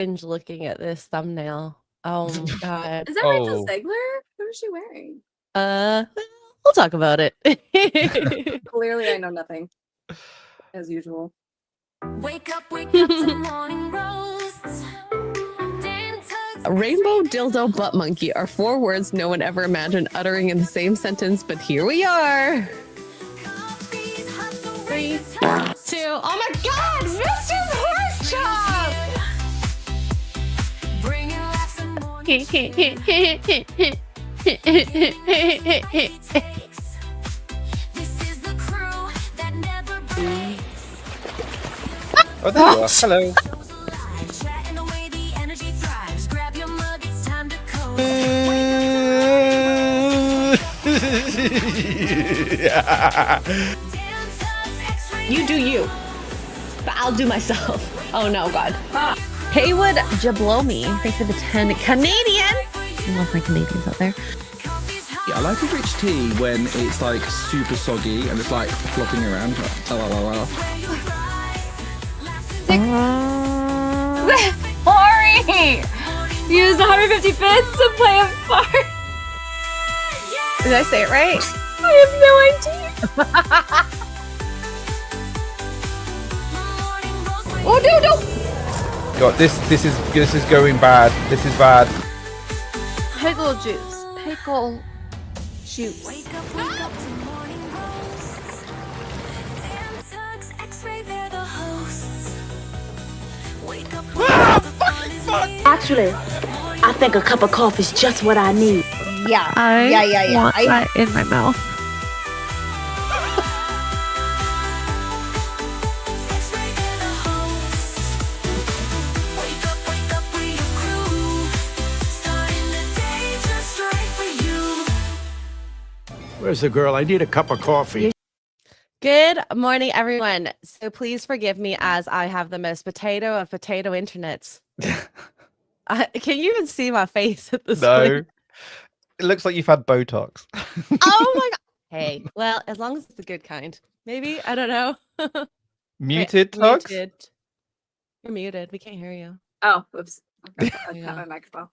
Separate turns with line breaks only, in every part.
cringe looking at this thumbnail. Oh my god.
Is that Rachel Zegler? What is she wearing?
We'll talk about it.
Clearly, I know nothing. As usual.
Wake up to morning roasts.
Rainbow, dildo, butt monkey are 4 words no one ever imagined uttering in the same sentence, but here we are. 3, 2, oh my god, Mr. Porkchop!
Oh, there you are. Hello.
You do you, but I'll do myself. Oh no, God.
Haywood Jablomi, thanks for the 10 Canadian. I love my Canadians out there.
Yeah, I like a rich tea when it's like super soggy and it's like flopping around.
Ori! Use 150 bits to play a part.
Did I say it right?
I have no idea. Oh no!
God, this is going bad. This is bad.
Pickle juice. Pickle juice.
Wake up to morning roasts. Damn Tuggs, Xray, they're the hosts. Wake up the fun is here.
Actually, I think a cup of coffee is just what I need.
Yeah.
I want that in my mouth.
Xray, they're the hosts. Wake up with your crew. Starting the day just right for you.
Where's the girl? I need a cup of coffee.
Good morning, everyone. So please forgive me as I have the most potato of potato internets. Can you even see my face at this
No.
point?
It looks like you've had Botox.
Oh my god. Hey, well, as long as it's the good kind. Maybe, I don't know.
Muted,
Wait,
Tuggs?
muted. You're muted. We can't hear you.
Oh, oops. I
Yeah.
have my microphone.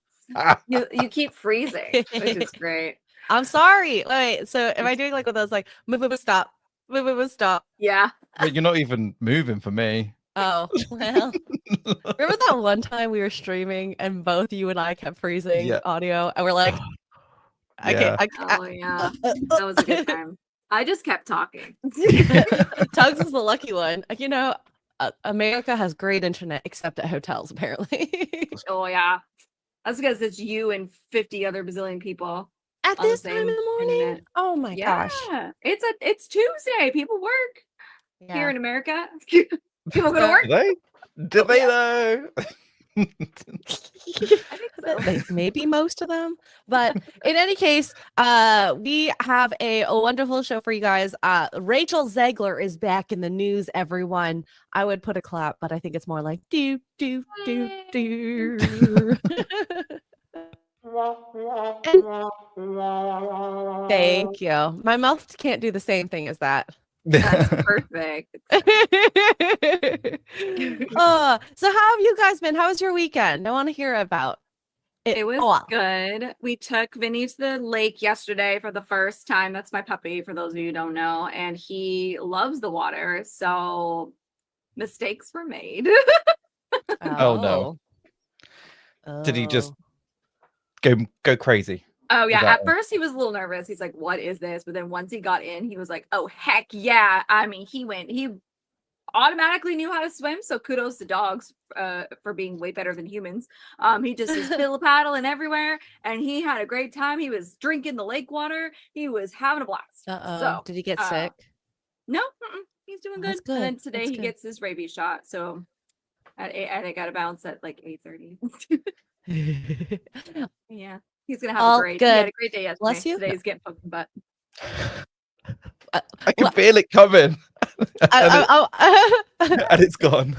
You keep freezing, which is great.
I'm sorry. Wait, so am I doing like with those like move, stop, move, stop?
Yeah.
But you're not even moving for me.
Oh, well. Remember that one time we were streaming and both you and I kept freezing
Yeah.
audio and we're like, I
Yeah.
can't.
Oh yeah. That was a good time. I just kept talking.
Tuggs is the lucky one. You know, America has great internet except at hotels, apparently.
Oh yeah. That's because it's you and 50 other bazillion people.
At
On the
this time in
same
the morning?
internet.
Oh my
Yeah.
gosh.
It's Tuesday. People work here
Yeah.
in America. People go to work.
Do they? Do they though?
I think so.
Maybe most of them, but in any case, we have a wonderful show for you guys. Rachel Zegler is back in the news, everyone. I would put a clap, but I think it's more like do do do do. Thank you. My mouth can't do the same thing as that.
That's perfect.
So how have you guys been? How was your weekend? I want to hear about it.
It was
all.
good. We took Vinny to the lake yesterday for the first time. That's my puppy, for those of you who don't know. And he loves the water. So mistakes were made.
Oh, no. Did he just go crazy?
Oh yeah.
Is that
At first he was a little nervous. He's like, what is this? But then once he got in, he was like, oh heck yeah. I mean, he automatically knew how to swim. So kudos to dogs for being way better than humans. He just was fiddle paddling everywhere and he had a great time. He was drinking the lake water. He was having a blast. So
Did he get sick?
no, he's doing good.
That's good.
And then today
That's
he
good.
gets his rabies shot. So I got to bounce at like 8:30. Yeah. He's gonna have
All
a great. He had
good.
a great day yesterday.
Bless you.
Today he's getting poked in the butt.
I can feel it coming. And it's gone.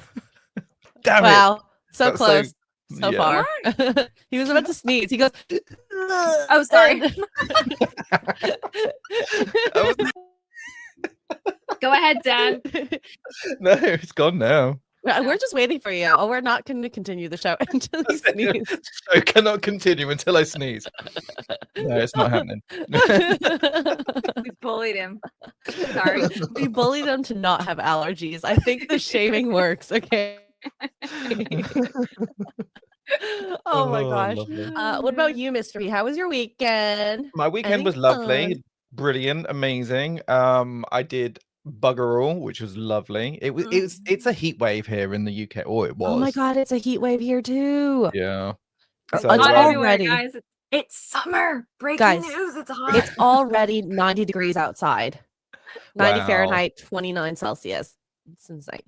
Damn it.
Wow, so
That's
close so
yeah.
far. He was about to sneeze. He goes,
Oh, sorry.
I
Go ahead, Dad.
No, it's gone now.
We're just waiting for you. Oh, we're not going to continue the show until you sneeze.
So cannot continue until I sneeze. No, it's not happening.
We bullied him. Sorry.
We bullied him to not have allergies. I think the shaming works. Okay. Oh my gosh.
lovely.
What about you, Mystery? How was your weekend?
My weekend was
Anything
lovely,
fun?
brilliant, amazing. I did bugger all, which was lovely. It's a heat wave here in the UK. Oh, it was.
Oh my god, it's a heat wave here too.
Yeah.
It's
So,
Hot everywhere,
already
guys. It's summer. Breaking
Guys,
news. It's hot.
it's already 90 degrees outside. 90
Wow.
Fahrenheit, 29 Celsius. It's insane.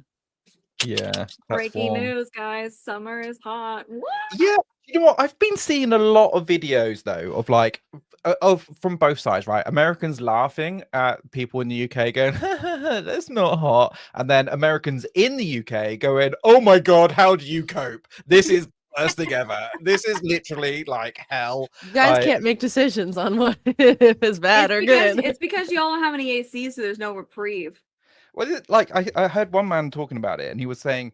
yeah. That's
breaking
warm.
news, guys. Summer is hot. What?
Yeah, you know what? I've been seeing a lot of videos though of like of from both sides, right? Americans laughing at people in the UK going, "That's not hot," and then Americans in the UK going, "Oh my god, how do you cope? This is the worst thing ever. This is literally like hell."
You guys
I-
can't make decisions on what if it's bad or good.
It's because y'all don't have any AC, so there's no reprieve.
Well, like I heard one man talking about it, and he was saying,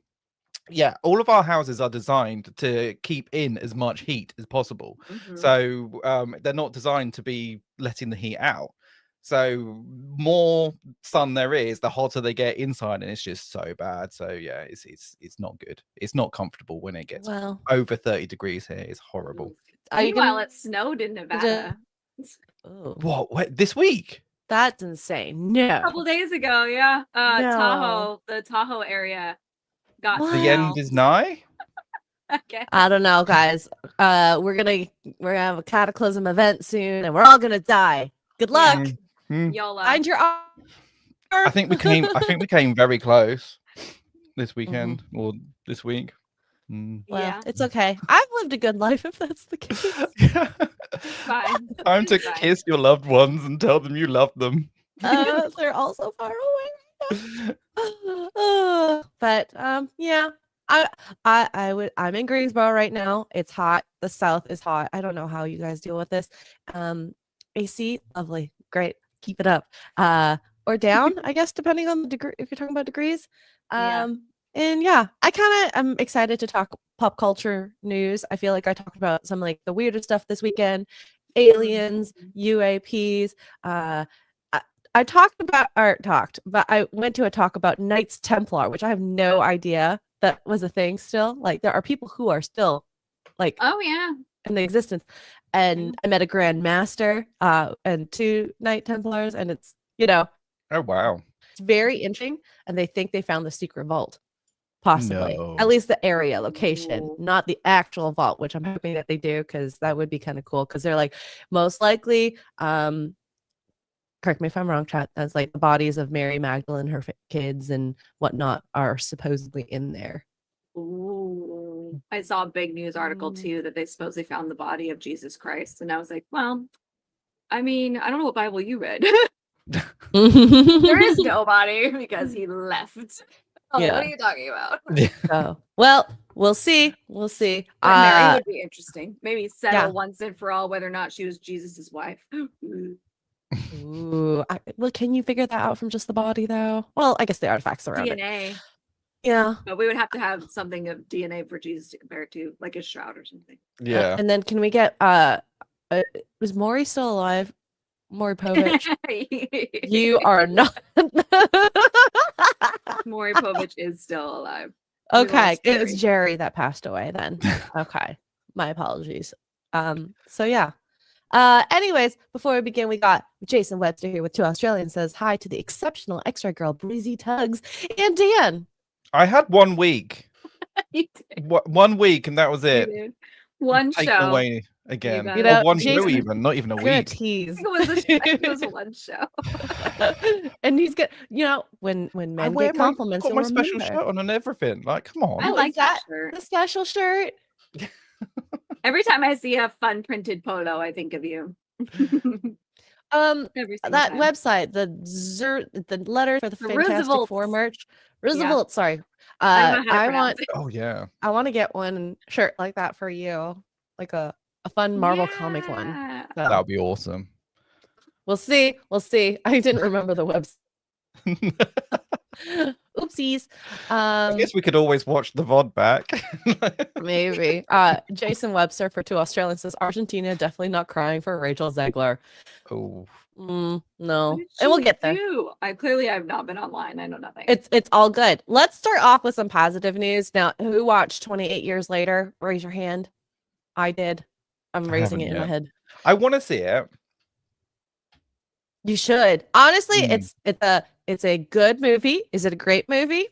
yeah, all of our houses are designed to keep in as much heat as possible.
Mhm.
So they're not designed to be letting the heat out. So more sun there is, the hotter they get inside, and it's just so bad. So yeah, it's not good. It's not comfortable when it gets
Well,
over 30 degrees here. It's horrible.
are you
Meanwhile,
gonna...
it snowed in Nevada
Oh,
What this week?
that's insane.
a
No.
couple days ago. Yeah,
No.
the Tahoe area got
What?
The end is nigh.
Okay.
I don't know, guys. We're gonna have a cataclysm event soon, and we're all gonna die. Good luck.
Mm.
Y'all
Find your
I think we came very close this weekend or this week. Mm.
Well,
Yeah.
it's okay. I've lived a good life if that's the case.
Fine.
Time to
Fine.
kiss your loved ones and tell them you love them.
They're all so far away. But yeah. I'm in Greensboro right now. It's hot. The South is hot. I don't know how you guys deal with this. AC, lovely, great, keep it up. Or down, I guess, depending on the degree. If you're talking about degrees.
Yeah.
And yeah, I kind of am excited to talk pop culture news. I feel like I talked about some like the weirder stuff this weekend, aliens, UAPs. I went to a talk about Knights Templar, which I have no idea that was a thing still. Like there are people who are still like
Oh yeah.
in the existence. And I met a Grand Master and 2 Knight Templars, and it's,
Oh wow.
it's very interesting. And they think they found the secret vault. Possibly.
No.
At least the area location,
Ooh.
not the actual vault, which I'm hoping that they do, because that would be kind of cool. Because they're like, most likely, correct me if I'm wrong, chat, that's like the bodies of Mary Magdalene, her kids and whatnot are supposedly in there.
Ooh. I saw a big news article too that they supposedly found the body of Jesus Christ, and I was like, well, I mean, I don't know what Bible you read. There is no body because he left. Oh,
Yeah.
what are you talking about?
So, well, we'll see. We'll see.
But Mary would be interesting. Maybe settle
yeah.
once and for all whether or not she was Jesus's wife.
Ooh, well, can you figure that out from just the body, though? Well, I guess the artifacts around it.
DNA.
Yeah.
But we would have to have something of DNA for Jesus to compare it to, like his shroud or something.
Yeah.
And then can we get was Maury still alive? Maury Povich? You are not.
Maury Povich is still alive. We
Okay,
lost
it was
Jerry.
Jerry that passed away then. Okay, my apologies. So yeah. Anyways, before we begin, we got Jason Webster here with 2 Australians. Says hi to the exceptional Xray Girl, Breezy Tuggs, and Dan.
I had 1 week.
You did,
1 week, and that was
you
it.
did. One
Taken
show.
away again.
got
You
it.
know,
Or 1 show
Jason-
even, not even a
Good
week.
tease.
It was one show.
And he's good. When
I
men
wear
get
my,
compliments,
got
you'll
my special
remember.
shirt on and everything. Like, come on.
I
Oh,
like
is
that
that
shirt.
the special shirt.
Every time I see a fun printed polo, I think of you. Every single
That
time.
website, the letter for the
The
Fantastic
Roosevelt's.
Four merch. Roosevelt, sorry.
I don't know how to
I
pronounce
want
it.
Oh yeah.
I want to get one shirt like that for you, like a fun Marvel comic one.
Yeah.
So,
That would be awesome.
we'll see. We'll see. I didn't remember the website. Oopsies.
I guess we could always watch the VOD back.
Maybe. Jason Webster for Two Australians says Argentina definitely not crying for Rachel Zegler.
Oh,
No,
What did
and we'll
she
get there.
do? I clearly have not been online. I know nothing.
It's all good. Let's start off with some positive news. Now, who watched 28 Years Later? Raise your hand. I did. I'm
I
raising
haven't
it in my
yet.
head.
I want to see it.
You should. Honestly,
Mm.
it's a good movie. Is it a great movie?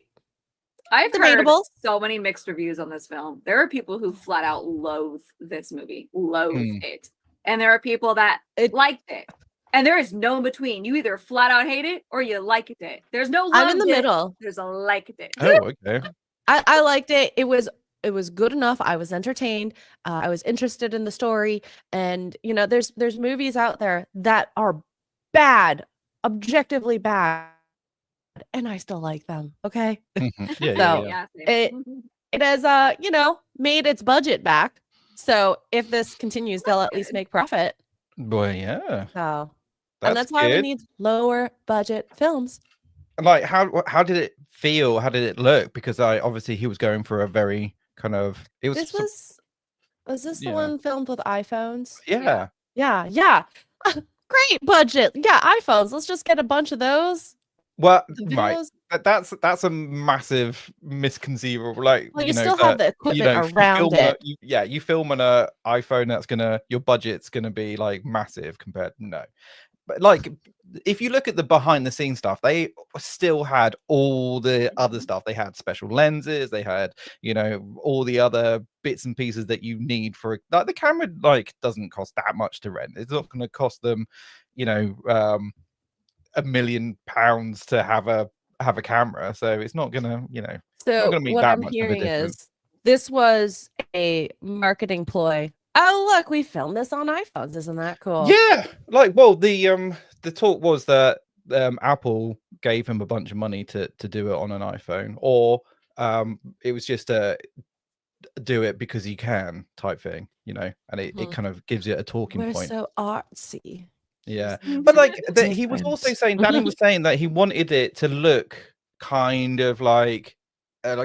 I've heard
debatable.
so many mixed reviews on this film. There are people who flat out loathe this movie, loathe it. And there are people that liked it. And there is no in between. You either flat out hate it or you liked it. There's no
I'm in
loved
the
it,
middle.
There's a liked it.
Oh, okay.
I liked it. It was good enough. I was entertained. I was interested in the story. And you know, there's movies out there that are bad, objectively bad, and I still like them. Okay.
Mhm. Yeah,
So,
yeah.
It has you know, made its budget back. So if this continues, they'll at least make profit.
Well, yeah.
So and that's
That's
why we
good.
need lower budget films.
Like, how did it feel? How did it look? Because obviously he was going for a very kind of. It was.
This was this the
yeah.
one filmed with iPhones?
Yeah.
Yeah. Great budget. Yeah, iPhones. Let's just get a bunch of those.
Well,
The
right.
videos.
That's a massive misconceivable. Like,
Well, you
know,
still have the
that,
equipment
you know, if you
around
film on
it.
you film on a iPhone, that's your budget's gonna be like massive compared. No, but like if you look at the behind the scenes stuff, they still had all the other stuff. They had special lenses. They had, you know, all the other bits and pieces that you need for like the camera. Like doesn't cost that much to rent. It's not going to cost them, you know, £1 million to have a camera. So it's not gonna, you know,
So
gonna make
what
that
I'm
much of a
hearing
difference.
is this was a marketing ploy. Oh, look, we filmed this on iPhones. Isn't that cool?
Yeah, like, well, the talk was that Apple gave him a bunch of money to do it on an iPhone, or it was just a do it because you can type thing, you know, and it kind of gives you a talking
We're
point.
so artsy.
Yeah,
Isn't
but like
that
he was also
different?
saying, Danny was saying that he wanted it to look kind of like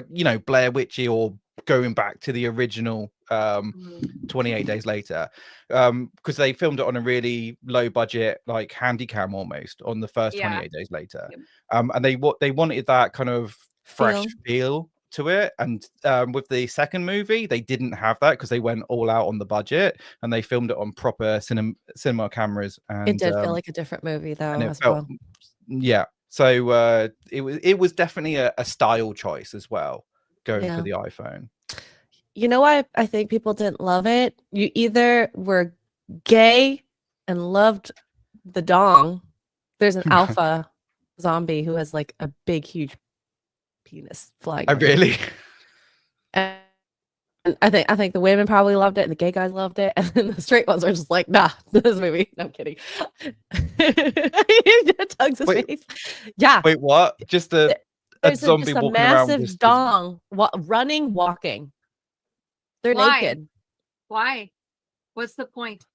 you know, Blair Witchy or going back to the original 28 Days Later, because they filmed it on a really low budget, like handy cam almost on the first 28 Days Later. And they wanted that kind of fresh feel to it, and with the second movie they didn't have that because they went all out on the budget and they filmed it on proper cinema cameras, and
It did feel like a different movie though,
and it
as
felt
well.
yeah. So it was definitely a style choice as well, going for the iPhone.
You know why I think people didn't love it? You either were gay and loved the dong. There's an alpha zombie who has like a big, huge penis flying.
I really.
And I think the women probably loved it, and the gay guys loved it, and then the straight ones are just like, nah, this movie. No, I'm kidding. Tuggs' face. Yeah.
Wait, what? Just a zombie
just a
walking around
massive
with
dong, running, walking. They're
Why?
naked.
Why? What's the point?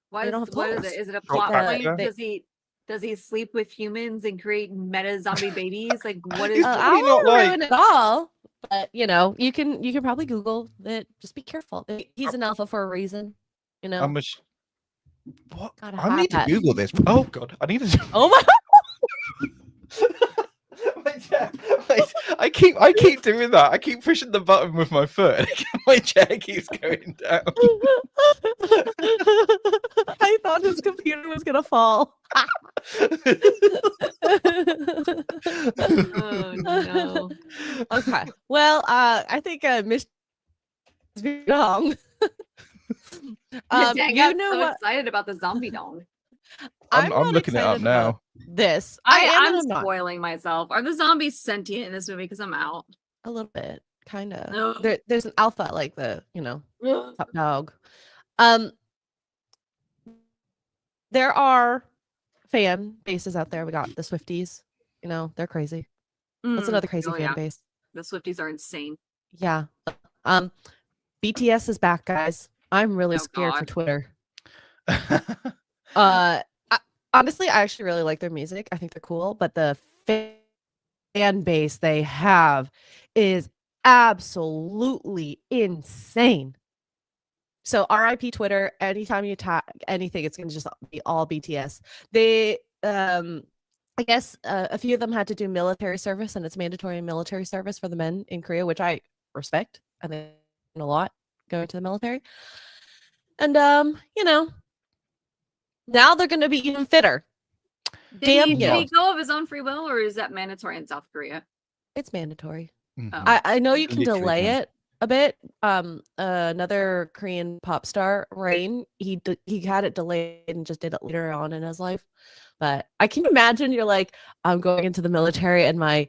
What
They
is,
don't have
what is
clothes.
it? Is it a
Drop
plot
back,
point?
yeah.
Does he sleep with humans and create meta zombie babies? Like what is?
I
probably
won't
not like-
ruin it all, but you know, you can probably Google it. Just be careful. He's an alpha for a reason. You know.
What?
Gotta
I need to
have that.
Google this. Oh god, I need to.
Oh my!
Wait, I keep doing that. I keep pushing the button with my foot. And my chair keeps going down.
I thought his computer was gonna fall.
Oh no!
Okay. Well, I think Miss wrong.
Dang,
You
I'm
know
so
what?
excited about the zombie dong.
I'm
not
looking it up
excited
now.
about This am
I'm
and not.
spoiling myself. Are the zombies sentient in this movie? Because I'm out.
A little bit, kind of.
No.
There's an alpha, like the top dog. There are fan bases out there. We got the Swifties. You know, they're crazy. That's another crazy
Oh,
fan
yeah.
base.
The Swifties are insane.
Yeah. BTS is back, guys. I'm really
Oh,
scared for
God.
Twitter. Honestly, I actually really like their music. I think they're cool, but the fan base they have is absolutely insane. So RIP Twitter, anytime you tag anything, it's gonna just be all BTS. They I guess a few of them had to do military service, and it's mandatory military service for the men in Korea, which I respect. I think a lot going to the military. And you know, now they're gonna be even fitter.
Did he
you.
go of his own free will, or is that mandatory in South Korea?
It's mandatory.
Mhm.
I know you can
Literally
delay
can.
it a bit. Another Korean pop star, Rain, he had it delayed and just did it later on in his life. But I can imagine you're like, I'm going into the military, and my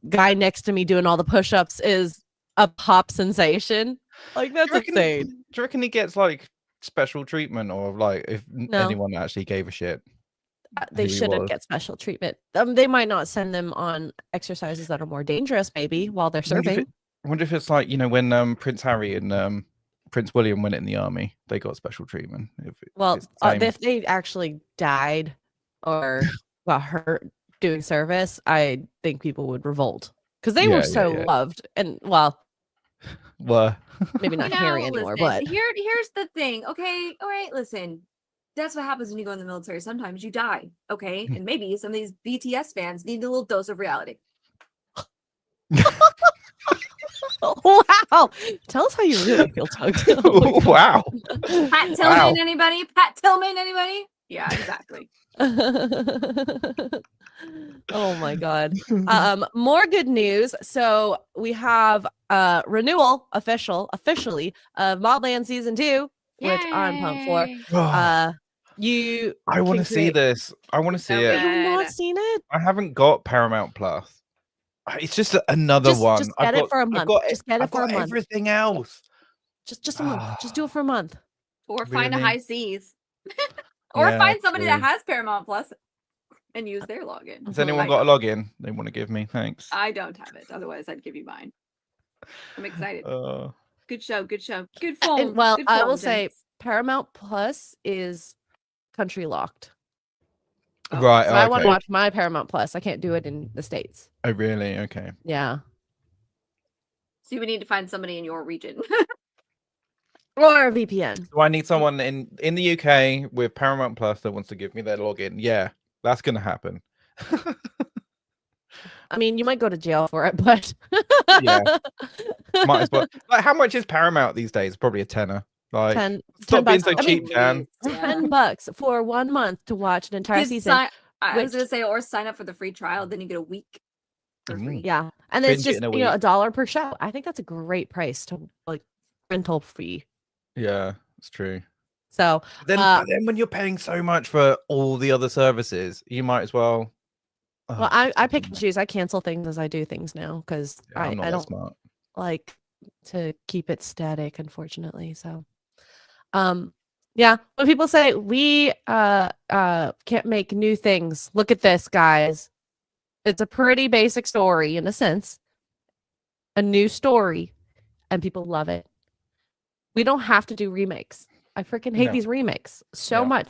guy next to me doing all the push-ups is a pop sensation. Like, that's insane.
Do you reckon he gets like special treatment, or like if
No.
anyone actually gave a shit?
They
who he
shouldn't
was?
get special treatment. They might not send them on exercises that are more dangerous, maybe, while they're serving.
I wonder if it's like, when Prince Harry and Prince William went in the army, they got special treatment.
Well,
it's the same.
if they actually died or got hurt doing service, I think people would revolt because they were
Yeah,
so
yeah.
loved. And well,
Well,
maybe not Harry anymore,
listen,
but
here's the thing. Okay, all right, listen. That's what happens when you go in the military. Sometimes you die. Okay, and maybe some of these BTS fans need a little dose of reality.
wow! Tell us how you really feel, Tuggs.
wow.
Pat Tillman, anybody? Pat Tillman, anybody? Yeah, exactly.
Oh my god. More good news. So we have renewal officially of Modland season 2, which I'm pumped for.
I want to see this. I want to see
So
it.
Have you not seen it?
I haven't got Paramount Plus. It's just another one.
Just get it for a month. Just get it for a month.
Everything else.
Just a month. Just do it for a month.
Or find a
Really?
high seas. Or
Yeah,
find somebody that
true.
has Paramount Plus and use their login.
Has anyone got a login they want to give me? Thanks.
I don't have it. Otherwise, I'd give you mine. I'm excited. Good show. Good show. Good phone.
And, well,
good
I
phone,
will say
gents.
Paramount Plus is country locked.
Right.
So I want to watch my Paramount Plus. I can't do it in the States.
Oh, really? Okay.
Yeah.
So we need to find somebody in your region.
Or a VPN.
So I need someone in the UK with Paramount Plus that wants to give me their login. Yeah, that's gonna happen.
I mean, you might go to jail for it, but
Yeah. Might as well. Like, how much is Paramount these days? Probably a tenner. Like,
10
stop being
bucks.
so
I mean,
cheap, Dan.
$10 for 1 month to watch an entire season.
I was gonna say, or sign up for the free trial, then you get a week for free.
Yeah, and then it's
Binge it
just
in a week.
$1 per show. I think that's a great price to like rental fee.
Yeah, it's true.
So
But then when you're paying so much for all the other services, you might as well.
well, I pick and choose. I cancel things as I do things now because
I'm not
I
that
don't
smart.
like to keep it static, unfortunately. So yeah, when people say we can't make new things, look at this, guys. It's a pretty basic story in a sense, a new story, and people love it. We don't have to do remakes. I freaking hate
No.
these remakes so
No.
much.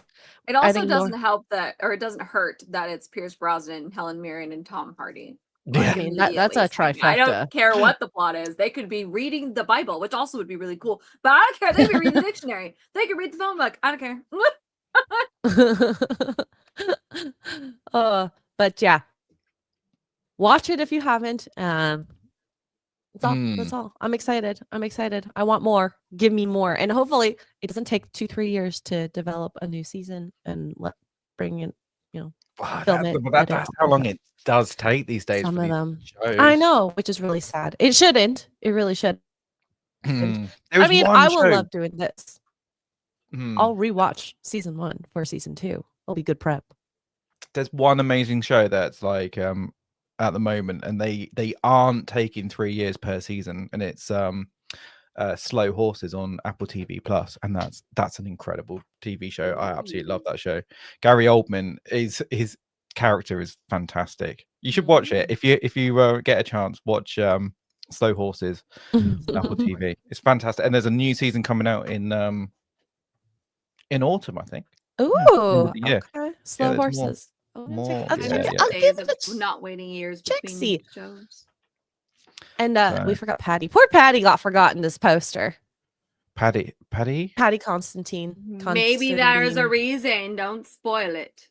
It
I
also
think
doesn't help that, or it doesn't hurt that it's Pierce Brosnan, Helen Mirren, and Tom Hardy.
Yeah.
I mean, that's a
Immediately. I
trifecta.
don't care what the plot is. They could be reading the Bible, which also would be really cool. But I don't care. They could read the dictionary. They could read the phone book. I don't care.
But yeah, watch it if you haven't. That's all. I'm excited. I want more. Give me more. And hopefully it doesn't take 2-3 years to develop a new season and bring in,
Wow,
film it,
that's
edit,
how long
okay.
it does take these days.
some
for
of
these
them.
shows.
I know, which is really sad. It shouldn't. It really should.
There
I
was
mean,
one
I will
show-
love doing this.
Hmm.
I'll rewatch season 1 for season 2. It'll be good prep.
There's one amazing show that's like at the moment, and they aren't taking 3 years per season, and it's Slow Horses on Apple TV Plus, and that's an incredible TV show. I absolutely love that show. Gary Oldman his character is fantastic. You should watch it if you get a chance. Watch Slow Horses on Apple TV. It's fantastic, and there's a new season coming out in autumn, I think.
Ooh,
Yeah.
okay. Slow
there's more.
horses. I'll
More,
I'll
yeah,
check,
yeah.
I'll
Days
give
of
it a
not waiting years
check
between
see.
shows.
And we
Right.
forgot Patty. Poor Patty got forgotten this poster.
Patty.
Patty Constantine.
Maybe there's a
Constantine.
reason. Don't spoil it.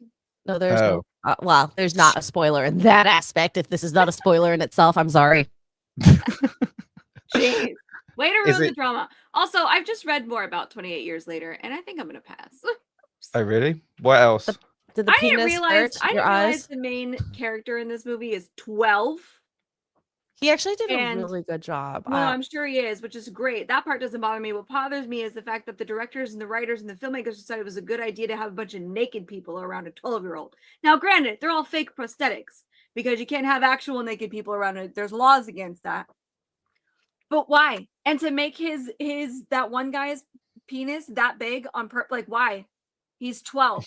No, there's
Oh.
no. Well, there's not a spoiler in that aspect. If this is not a spoiler in itself, I'm sorry.
Jeez. Way to
Is
ruin the
it-
drama. Also, I've just read more about 28 Years Later, and I think I'm gonna pass.
Oh, really? What else?
Did the
I didn't
penis
realize
hurt your
realize
eyes?
the main character in this movie is 12.
He actually did
And-
a really good job.
Well, I'm sure he is, which is great. That part doesn't bother me. What bothers me is the fact that the directors and the writers and the filmmakers decided it was a good idea to have a bunch of naked people around a 12-year-old. Now, granted, they're all fake prosthetics because you can't have actual naked people around it. There's laws against that. But why? And to make his that one guy's penis that big on like why? He's 12.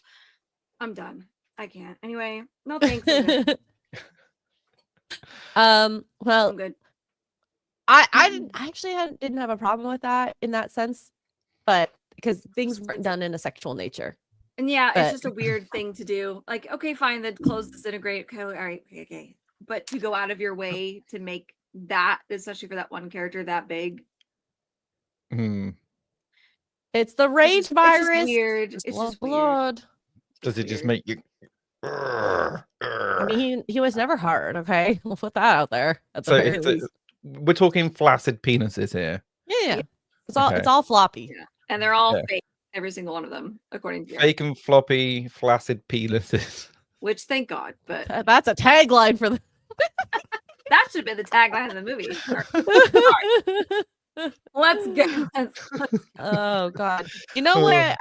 I'm done. I can't. Anyway, no thanks. I'm good.
Well,
I'm good.
I actually didn't have a problem with that in that sense, but because things weren't done in a sexual nature.
And yeah,
But-
it's just a weird thing to do. Like, okay, fine, the clothes disintegrate. Okay, all right, okay. But to go out of your way to make that, especially for that one character, that big,
Hmm.
It's the rage
it's just
virus.
weird.
Just
It's
love
just weird.
blood.
Does it just
weird.
make you?
I mean, he was never hard. Okay, we'll put that out there at the
So
very
it's
least.
we're talking flaccid penises here.
Yeah.
Yeah.
It's all
Okay.
it's all floppy.
Yeah. And they're all
Yeah.
fake, every single one of them, according to
Fake and floppy, flaccid penises.
which thank God. But
That's a tagline for the.
that should have been the tagline of the movie. Let's go.
Oh God! You know where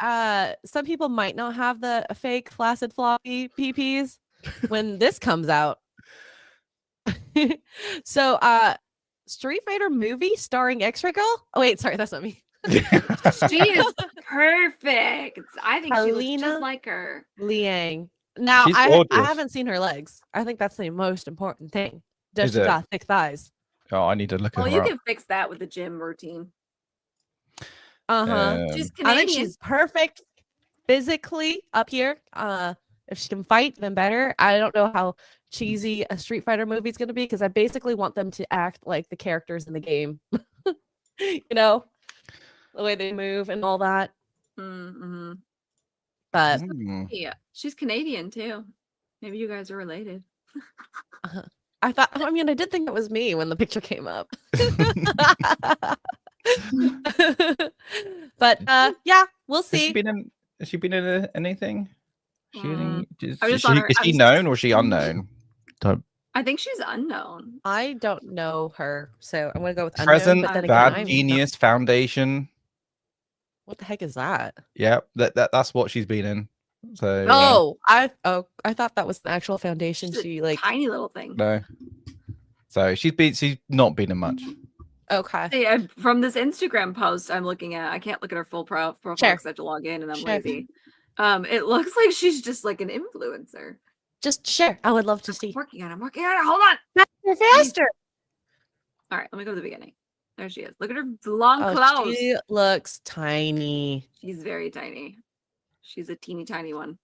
some people might not have the fake flaccid floppy PPs when this comes out. So, Street Fighter movie starring Xray Girl. Oh wait, sorry, that's not me.
She is perfect. I think she looks
Carlina?
just like her.
Liang. Now
She's
I
gorgeous.
haven't seen her legs. I think that's the most important thing. Does
Is
she
it?
got thick thighs?
Oh, I need to look at
Well,
her
you
up.
can fix that with the gym routine.
She's
She's
I think
Canadian.
she's perfect physically up here. If she can fight, then better. I don't know how cheesy a Street Fighter movie is going to be because I basically want them to act like the characters in the game. You know, the way they move and all that.
Mm-hmm.
But
Hmm.
Yeah, she's Canadian too. Maybe you guys are related.
I thought, I mean, I did think it was me when the picture came up. But yeah, we'll
Has she
see.
been in? Has she been in anything? Is
I just
she,
on her-
is
I'm
she
just-
known or is she unknown?
I think she's unknown.
I don't know her, so I'm gonna go with unknown.
Present
But then again,
Bad
I'm
Genius Foundation.
what the heck is that?
Yep, that's what she's been in. So
Oh, I thought that was an actual foundation.
She's a
She like
tiny little thing.
no. So she's not been in much.
okay.
Hey, from this Instagram post I'm looking at, I can't look at her full profile
Sure.
because I have to log in and I'm
Sure.
lazy. It looks like she's just like an influencer.
Just share. I would love to see.
I'm working on it. Hold on.
Faster.
All right, let me go to the beginning. There she is. Look at her long
Oh,
clothes.
she looks tiny.
She's very tiny. She's a teeny tiny one.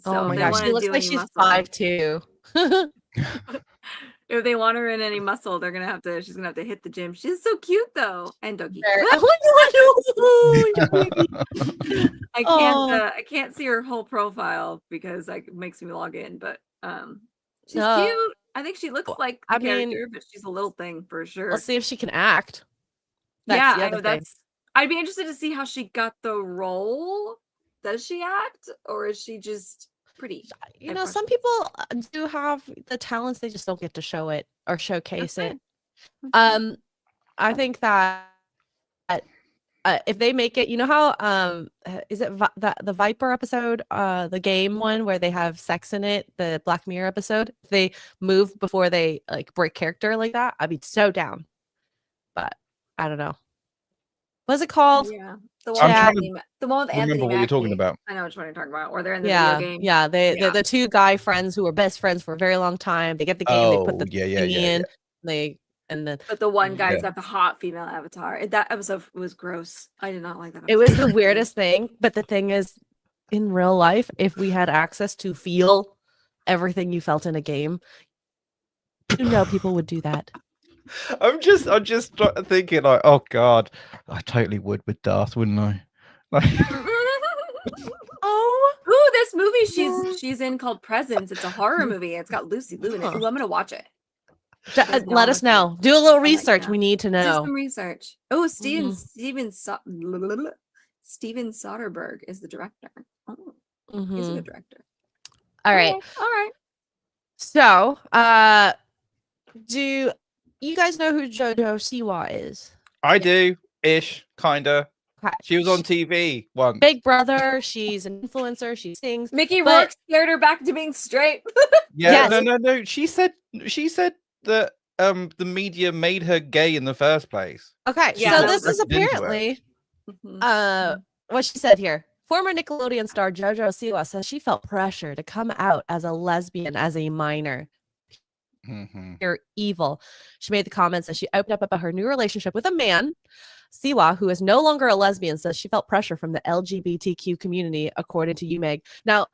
Oh my
if they
gosh,
wanna
she looks
do
like
any
she's
muscle-
5'2".
If they want her in any muscle, she's gonna have to hit the gym. She's so cute though. And Dougie. I can't see her whole profile because it makes me log in, but she's
No.
cute. I think she looks like the
I mean-
character, but she's a little thing for sure.
Let's see if she can act. That's
yeah,
the
I
other
know
thing.
I'd be interested to see how she got the role. Does she act or is she just pretty?
You know, some people do have the talents, they just don't get to show it or showcase
That's
it.
fine.
I think that if they make it, you know how is it the Viper episode, the game one where they have sex in it, the Black Mirror episode? If they move before they like break character like that, I'd be so down. But I don't know. What's it called?
Yeah, the
I'm
one,
trying to
the one with Anthony
remember what you're talking
Mackie.
about.
I know which one you're talking about. Or they're in the
Yeah,
video game.
yeah.
Yeah.
The two guy friends who were best friends for a very long time. They get the game, they put the thingy in, and then
But the one guy's
Yeah.
got the hot female avatar. That episode was gross. I did not like that.
it was the
episode.
weirdest thing. But the thing is, in real life, if we had access to feel everything you felt in a game, people would do that.
I'm just thinking like, oh god, I totally would with Darth, wouldn't I? Like,
Oh,
Ooh, this movie she's in called Presence. It's a horror movie. It's got Lucy Liu in it.
Huh.
Ooh, I'm gonna watch it.
let us know. Do a little research.
that.
We need to
Do
know.
some research. Oh,
Mhm.
Steven Soderbergh is the director. Oh, he's a
Mhm.
good director.
All right.
Okay, all right.
So, do you guys know who Jojo Siwa is?
I do ish, kinda.
Okay.
She was on TV once.
Big Brother. She's an influencer. She sings.
Mickey
But-
Rourke scared her back to being straight.
Yeah,
Yes.
no. She said that the media made her gay in the first place.
Okay,
Yeah,
so
that
this
was
is
written into it.
apparently
Mhm.
what she said here. Former Nickelodeon star Jojo Siwa says she felt pressure to come out as a lesbian as a minor.
Mhm.
You're evil. She made the comments as she opened up about her new relationship with a man. Siwa, who is no longer a lesbian, says she felt pressure from the LGBTQ community, according to UMeg. Now,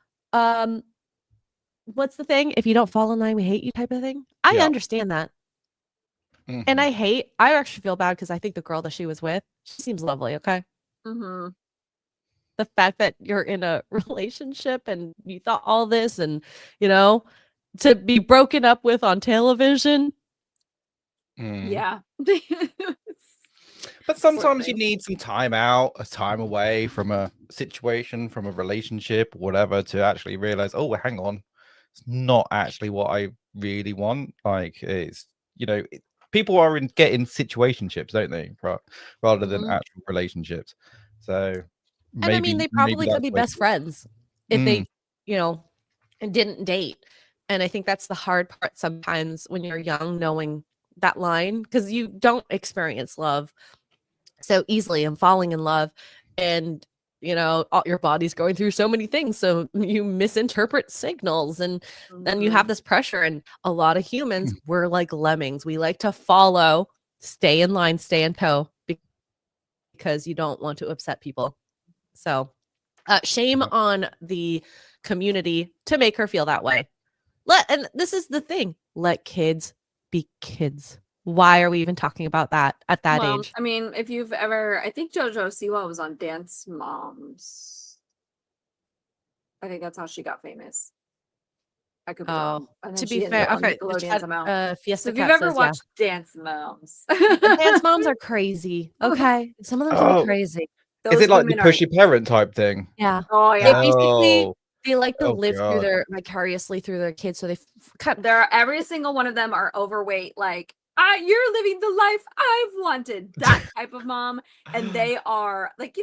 what's the thing? If you don't fall in line, we hate you type of thing. I
Yeah.
understand that. And
Mhm.
I actually feel bad because I think the girl that she was with, she seems lovely, okay?
Mhm.
The fact that you're in a relationship and you thought all this and, you know, to be broken up with on television.
Mm.
Yeah.
But sometimes you
thing.
need some time out, a time away from a situation, from a relationship, whatever, to actually realize, oh, hang on, it's not actually what I really want. Like, it's, people are getting situationships, don't they? Rather than
Mhm.
actual relationships. So
And I mean, they probably could
that's
be
the way
best
to-
friends if they, and didn't date. And I think that's the hard part sometimes when you're young, knowing that line, because you don't experience love so easily and falling in love. And, your body's going through so many things. So you misinterpret signals and then you have this pressure. And a lot of humans, we're like lemmings. We like to follow, stay in line, stay in tow because you don't want to upset people. So shame
Yep.
on the community to make her feel that way. And this is the thing. Let kids be kids. Why are we even talking about that at that
Well,
age?
I mean, if you've ever, I think Jojo Siwa was on Dance Moms. I think that's how she got famous. I could be wrong. And
To
then
be
she ended
fair,
up on
okay.
Nickelodeon somehow.
Fiesta
So if you've
Cat
ever
says, yeah.
watched Dance Moms,
The Dance Moms are crazy. Okay. Some of them can
Oh.
be crazy.
Is it like the
women are-
pushy parent type thing?
Yeah.
Oh
They
yeah.
basically
Oh,
they like to
Oh,
live through
God.
their vicariously through their kids. So they cut.
Every single one of them are overweight. Like, you're living the life I've wanted. That type of mom, and they are like,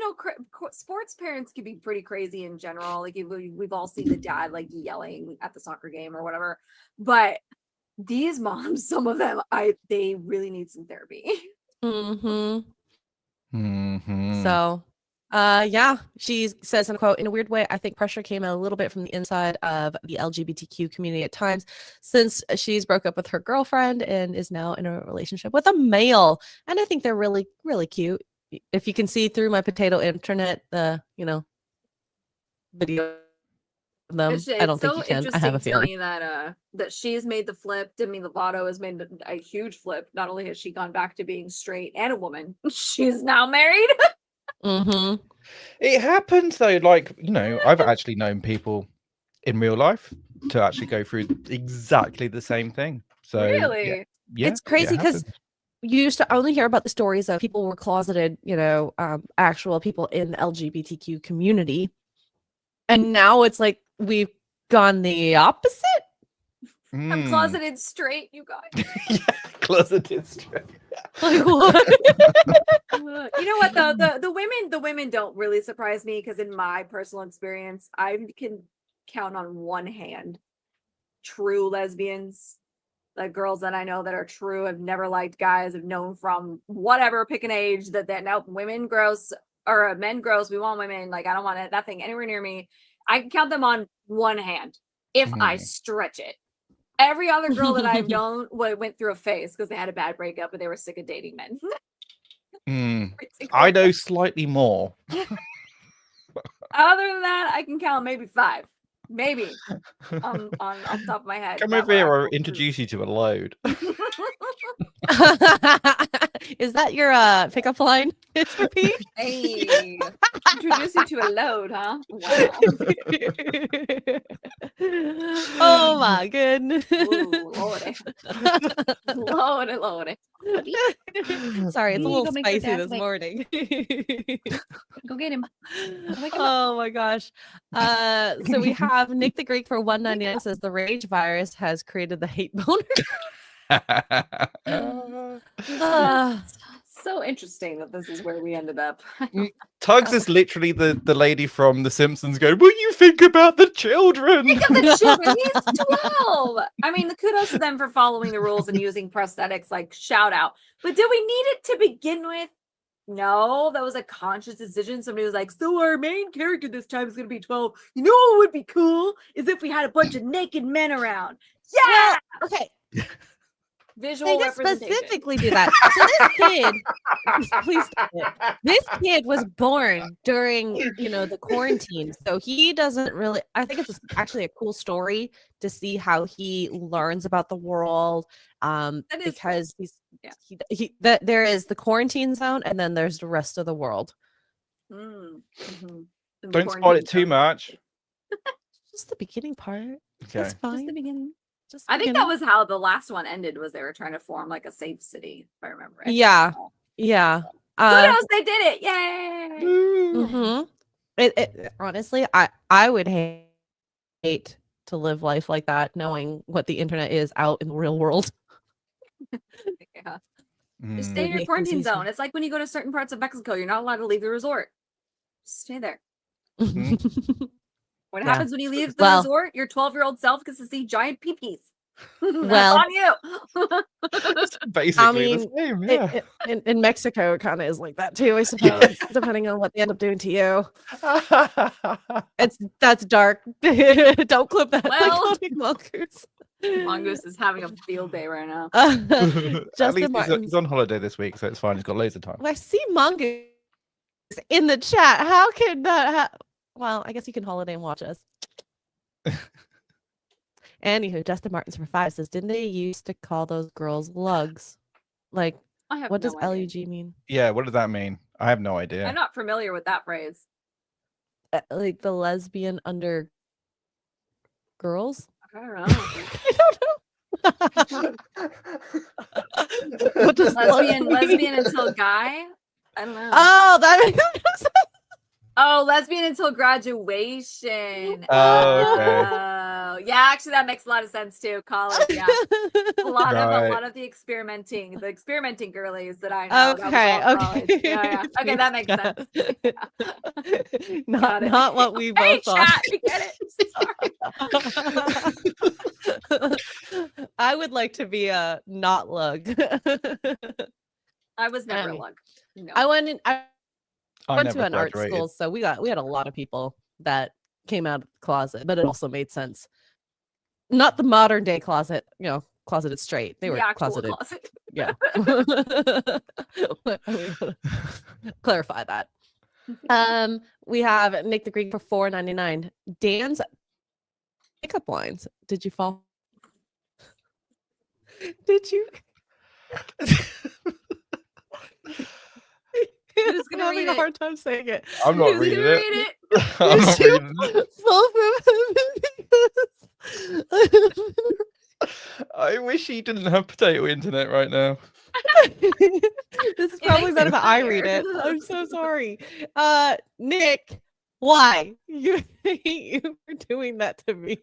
sports parents can be pretty crazy in general. Like, we've all seen the dad like yelling at the soccer game or whatever. But these moms, some of them, they really need some therapy.
Mm-hmm.
Mhm.
So, yeah, she says in a quote, in a weird way, I think pressure came a little bit from the inside of the LGBTQ community at times, since she's broke up with her girlfriend and is now in a relationship with a male. And I think they're really, really cute. If you can see through my potato internet, the, video of them, I don't think you can. I have a
Interesting to
feeling.
me that she's made the flip. Demi Lovato has made a huge flip. Not only has she gone back to being straight and a woman, she's now married.
Mm-hmm.
It happens though. Like, I've actually known people in real life to actually go through exactly the same thing. So
Really?
yeah,
It's crazy because
happens.
you used to only hear about the stories of people were closeted, actual people in the LGBTQ community. And now it's like we've gone the opposite.
I'm closeted straight, you guys.
Yeah, closeted straight.
Like what?
You know what though? The women don't really surprise me because in my personal experience, I can count on one hand true lesbians, like girls that I know that are true, have never liked guys, have known from whatever, pick an age that no, women gross or men gross, we want women, like I don't want that thing anywhere near me. I can count them on one hand if I stretch it. Every other girl that I've known went through a phase because they had a bad breakup and they were sick of dating men.
I know slightly more.
Other than that, I can count maybe 5. Maybe on top of my head.
Come
that
over here,
were
I'll
actual
introduce you to a load.
Is that your pickup line, Mr. P?
Hey, introduce you to a load, huh? Wow.
Oh my goodness.
Ooh, lordy. Lordy.
Sorry, it's a
You
little
go make your
spicy
dad
this
wake.
morning.
Go get him. Wake him
Oh my gosh. So we have Nick the Greek for 199 says the rage virus has created the hate boner.
So interesting that this is where we ended up.
Tuggs is literally the lady from The Simpsons going, will you think about the children?
Think of the children. He's 12. I mean, the kudos to them for following the rules and using prosthetics, like shout out. But did we need it to begin with? No, that was a conscious decision. Somebody was like, so our main character this time is going to be 12. You know what would be cool? Is if we had a bunch of naked men around. Yeah!
Well, okay.
Visual
They did
representation.
specifically do that. So this kid, please stop it. This kid was born during, the quarantine. So he doesn't really, I think it's actually a cool story to see how he learns about the world. Because there is the quarantine zone and then there's the rest of the world.
Mm-hmm.
Don't spoil it too much.
Just the beginning part.
Okay.
That's fine.
Just the beginning.
Just the
I think
beginning.
that was how the last one ended, was they were trying to form like a safe city, if I remember right.
Yeah. Yeah.
Kudos, they did it. Yay.
Mm-hmm. It honestly, I would hate to live life like that, knowing what the internet is out in the real world.
Yeah. Just stay in
Make
your
things
quarantine
easier.
zone. It's like when you go to certain parts of Mexico, you're not allowed to leave the resort. Just stay there. What
Yeah.
happens when you leave the
Well-
resort? Your 12-year-old self gets to see giant peepees. That's
Well-
on you.
Basically
mean,
the same, yeah.
In Mexico, it kind of is like that too, I suppose, depending on what they end up doing to you. That's dark. Don't clip that.
Well-
Iconic Mongoose.
Mongoose is having a field day right now.
At
Justin
least
Martin.
he's on holiday this week, so it's fine. He's got loads of time.
I see Mongoose in the chat. How can that well, I guess you can holiday and watch us. Anywho, Justin Martins for 5 says, didn't they used to call those girls lugs? Like,
I have
what
no
does
idea.
LUG mean?
Yeah, what does that mean? I have no idea.
I'm not familiar with that phrase.
Like the lesbian under girls?
I don't know.
I don't know. What does
lesbian
lug mean?
until guy? I don't know.
Oh, that makes sense.
Oh, lesbian until graduation.
Oh, okay.
Oh, yeah, actually that makes a lot of sense too. College, yeah. A lot of the experimenting girlies that I know.
Okay,
that was all college. Yeah. Okay, that makes sense. Got it.
Not what we
Hey,
both thought.
chat, we get it. Sorry.
I would like to be a not lug.
I was never a
Anyway.
lug. No.
I went to
never
an art
graduated.
school, so we had a lot of people that came out of the closet, but it also made sense. Not the modern day closet, closeted straight. They were
the actual
closeted.
closet.
Yeah. Clarify that. We have Nick the Greek for $4.99. Dan's pickup lines. Did you fall? Did you?
I'm just gonna
having
read
a
it.
hard time saying it.
I'm not
Who's
reading
gonna
it.
read it?
I'm not
You
reading it. I wish he didn't have potato internet right now.
This is probably
makes
better
it
if I read it.
funnier.
I'm so sorry. Nick, why? You for doing that to me.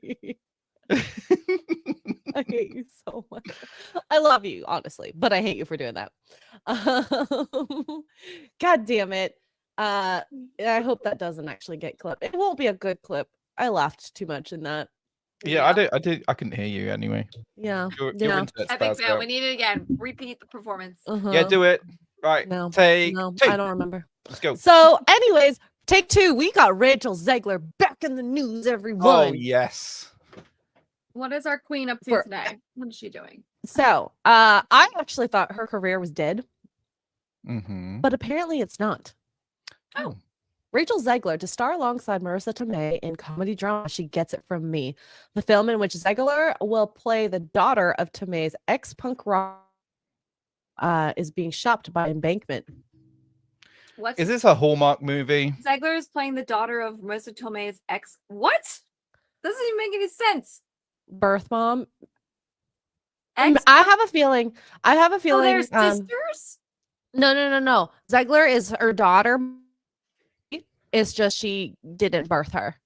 I hate you so much. I love you, honestly, but I hate you for doing that. God damn it. I hope that doesn't actually get clipped. It won't be a good clip. I laughed too much in that.
Yeah, I couldn't hear you anyway.
Yeah.
Your
Yeah.
internet's
Epic
bad,
fail.
so-
We need it again. Repeat the performance.
Yeah, do it. Right.
No,
Take
no,
2.
I don't remember.
Let's go.
So, anyways, take 2. We got Rachel Zegler back in the news, everyone.
Oh, yes.
What is our queen up to
For-
today? What is she doing?
So, I actually thought her career was dead,
Mm-hmm.
but apparently it's not.
Oh.
Rachel Zegler to star alongside Marissa Tomei in comedy drama She Gets It From Me, the film in which Zegler will play the daughter of Tomei's ex-punk rock is being shopped by Embankment.
What's
Is this a Hallmark movie?
Zegler is playing the daughter of Marissa Tomei's ex. What? Doesn't even make any sense.
Birth mom.
Ex.
I have a feeling.
Oh, they're sisters.
No. Zegler is her daughter. It's just she didn't birth her.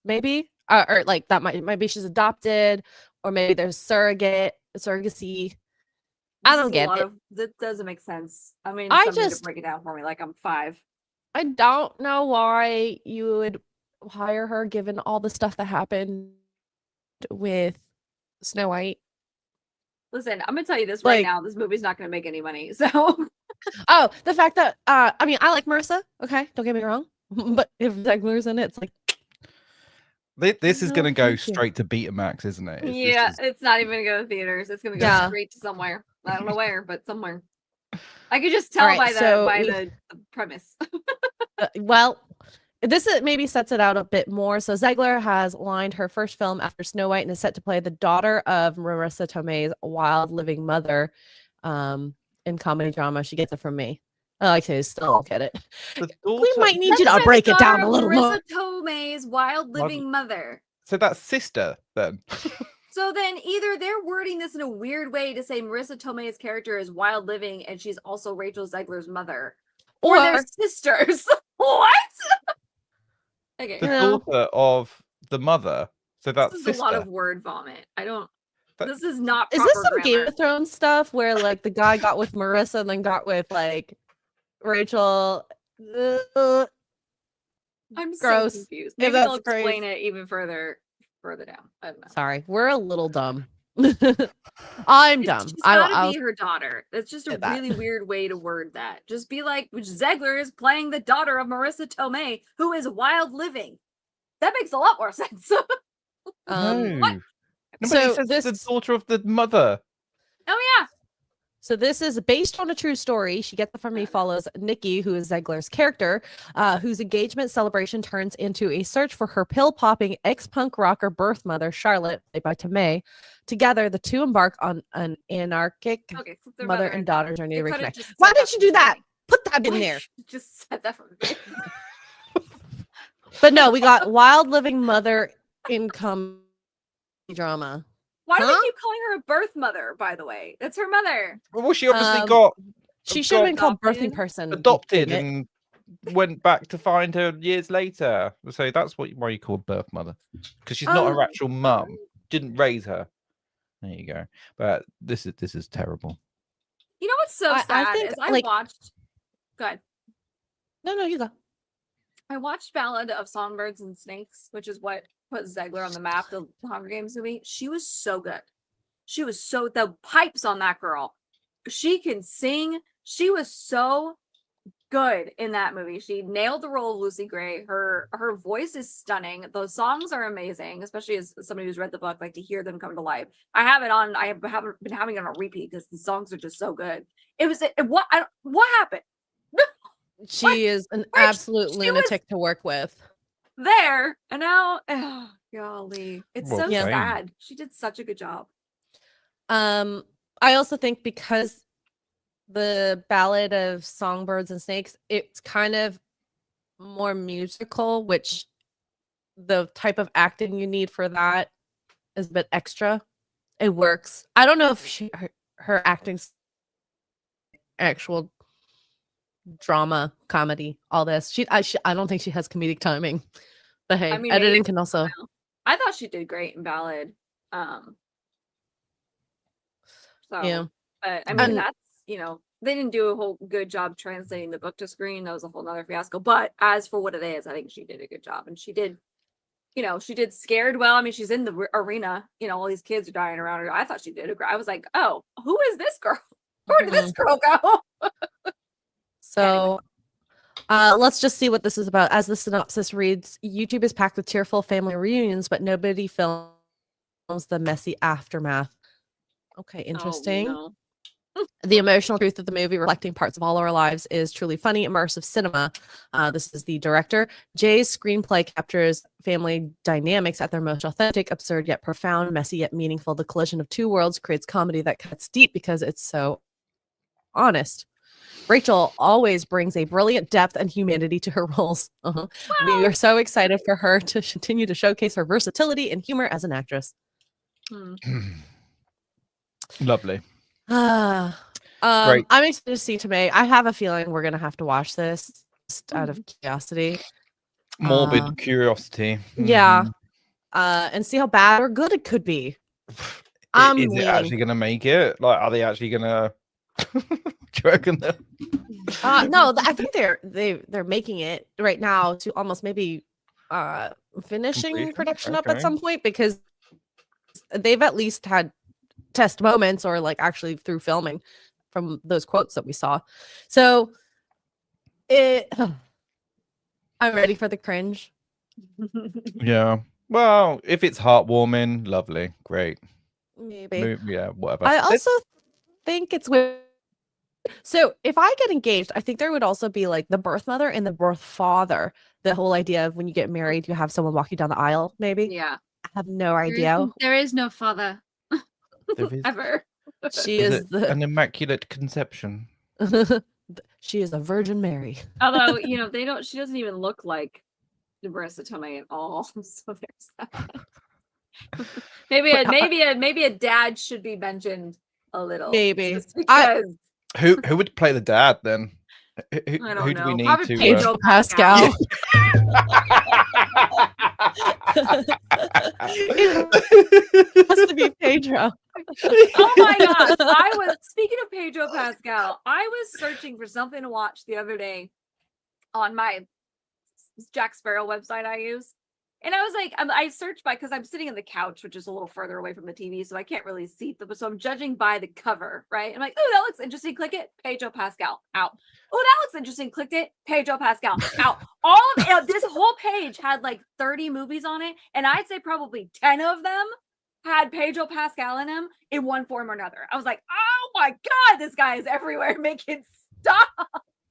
Maybe, or like that maybe she's adopted, or maybe there's surrogacy. I don't get it.
That doesn't make sense. I mean,
I
somebody to
just-
break it down for me. Like I'm 5.
I don't know why you would hire her given all the stuff that happened with Snow White.
Listen, I'm gonna tell you this right
Like-
now. This movie's not gonna make any money. So
Oh, the fact that I mean, I like Marissa. Okay, don't get me wrong, but if Zegler's in it, it's like
This is
No,
going to go
thank you.
straight to Betamax, isn't it? This
yeah,
is-
it's not even gonna go to theaters. It's gonna go
Yeah.
straight to somewhere. I don't know where, but somewhere. I could just tell
Alright,
by
so
the premise.
well, maybe sets it out a bit more. So Zegler has lined her first film after Snow White and is set to play the daughter of Marissa Tomei's wild living mother in comedy drama She Gets It From Me. I like to still don't get it.
the
We
daughter-
might need you
Let's
to
say
break
the
it down
daughter
a
of
little more.
Marissa Tomei's wild living mother.
So that's sister then.
So then either they're wording this in a weird way to say Marissa Tomei's character is wild living and she's also Rachel Zegler's mother. Or they're sisters. What? Okay.
The
Yeah.
daughter of the mother. So that's
This is
sister.
a lot of word vomit. I don't.
That-
This is not.
Is this
proper
some Game
grammar.
of Thrones stuff where like the guy got with Marissa and then got with like Rachel?
I'm
gross.
so confused.
If
Maybe they'll
that's crazy.
explain it even further down. I don't know.
Sorry, we're a little dumb. I'm dumb.
She's
I'll
gotta be her daughter. That's just a
say that.
really weird way to word that. Just be like, Zegler is playing the daughter of Marissa Tomei, who is wild living. That makes a lot more sense.
um,
No. Nobody
so
says
this-
the daughter of the mother.
Oh yeah.
So this is based on a true story. She Gets It From Me follows Nikki, who is Zegler's character, whose engagement celebration turns into a search for her pill-popping ex-punk rocker birth mother, Charlotte, played by Tomei. Together, the two embark on an anarchic
Okay. Flip their
mother and daughter journey to
They could've
reconnect.
just
Why
said
did
that
you
from
do
the
that?
beginning.
Put that in
Why
there.
you just said that from the beginning.
But no, we got wild living mother income drama.
Why do
Huh?
we keep calling her a birth mother, by the way? That's her mother.
Well, she obviously
Um,
got
She should have been called
adopted.
birthing person. you
adopted
idiot.
and went back to find her years later. So that's why you call birth mother, because she's not her actual mum. Didn't raise her. There you go. But this is terrible.
You know what's so
I
sad
think,
is I
like-
watched. Go ahead.
No, you go.
I watched Ballad of Songbirds and Snakes, which is what put Zegler on the map, the Hunger Games movie. She was so good. She was so the pipes on that girl. She can sing. She was so good in that movie. She nailed the role of Lucy Gray. Her voice is stunning. Those songs are amazing, especially as somebody who's read the book, like to hear them come to life. I have it on. I haven't been having it on repeat because the songs are just so good. What happened?
She is an
Rich,
absolute
she
lunatic to work with.
There and now, oh, golly, it's
Well,
so
Yeah.
same.
sad. She did such a good job.
I also think because the Ballad of Songbirds and Snakes, it's kind of more musical, which the type of acting you need for that is a bit extra. It works. I don't know if her acting's actual drama, comedy, all this. I don't think she has comedic timing. But hey,
I mean,
editing
maybe
can also.
I thought she did great in Ballad. So,
Yeah.
but I mean,
And-
that's, they didn't do a whole good job translating the book to screen. That was a whole nother fiasco. But as for what it is, I think she did a good job. And she did, she did Scared well. I mean, she's in the arena, all these kids are dying around her. I thought she did I was like, oh, who is this girl? Where did this girl go?
So let's just see what this is about. As the synopsis reads, YouTube is packed with tearful family reunions, but nobody films the messy aftermath. Okay, interesting.
Oh, no.
The emotional truth of the movie, reflecting parts of all our lives, is truly funny, immersive cinema. This is the director. Jay's screenplay captures family dynamics at their most authentic, absurd yet profound, messy yet meaningful. The collision of two worlds creates comedy that cuts deep because it's so honest. Rachel always brings a brilliant depth and humanity to her roles. We are so excited for her to continue to showcase her versatility and humor as an actress.
Lovely.
Great. I'm excited to see Tomei. I have a feeling we're gonna have to watch this just out of curiosity.
Morbid curiosity.
Yeah. And see how bad or good it could be.
Is it actually gonna make it? Like, are they actually gonna do you reckon that?
No, I think they're making it right now to almost maybe finishing
Completion?
production up at
Okay.
some point, because they've at least had test moments or like actually through filming from those quotes that we saw. So I'm ready for the cringe.
Yeah. Well, if it's heartwarming, lovely, great.
Maybe.
Yeah, whatever.
I also think it's weird. So if I get engaged, I think there would also be like the birth mother and the birth father. The whole idea of when you get married, you have someone walk you down the aisle, maybe.
Yeah.
I have no idea.
There is no father
There is-
Ever.
She
is
is
it
the
an immaculate conception.
she is a Virgin Mary.
Although, she doesn't even look like Marissa Tomei at all. So there's that. maybe a dad should be mentioned a little.
Maybe.
Just because
Who would play the dad then? Who,
I don't
who do we
know.
need
Probably
to?
Pedro
Pascal. It has to be Pedro.
Oh my gosh. Speaking of Pedro Pascal, I was searching for something to watch the other day on my Jack Sparrow website I use. And I was like, I searched because I'm sitting on the couch, which is a little further away from the TV, so I can't really see them. So I'm judging by the cover, right? I'm like, oh, that looks interesting. Click it. Pedro Pascal. Out. Oh, that looks interesting. Clicked it. Pedro Pascal. Out. All of it, this whole page had like 30 movies on it, and I'd say probably 10 of them had Pedro Pascal in them in one form or another. I was like, oh my God, this guy is everywhere. Make it stop.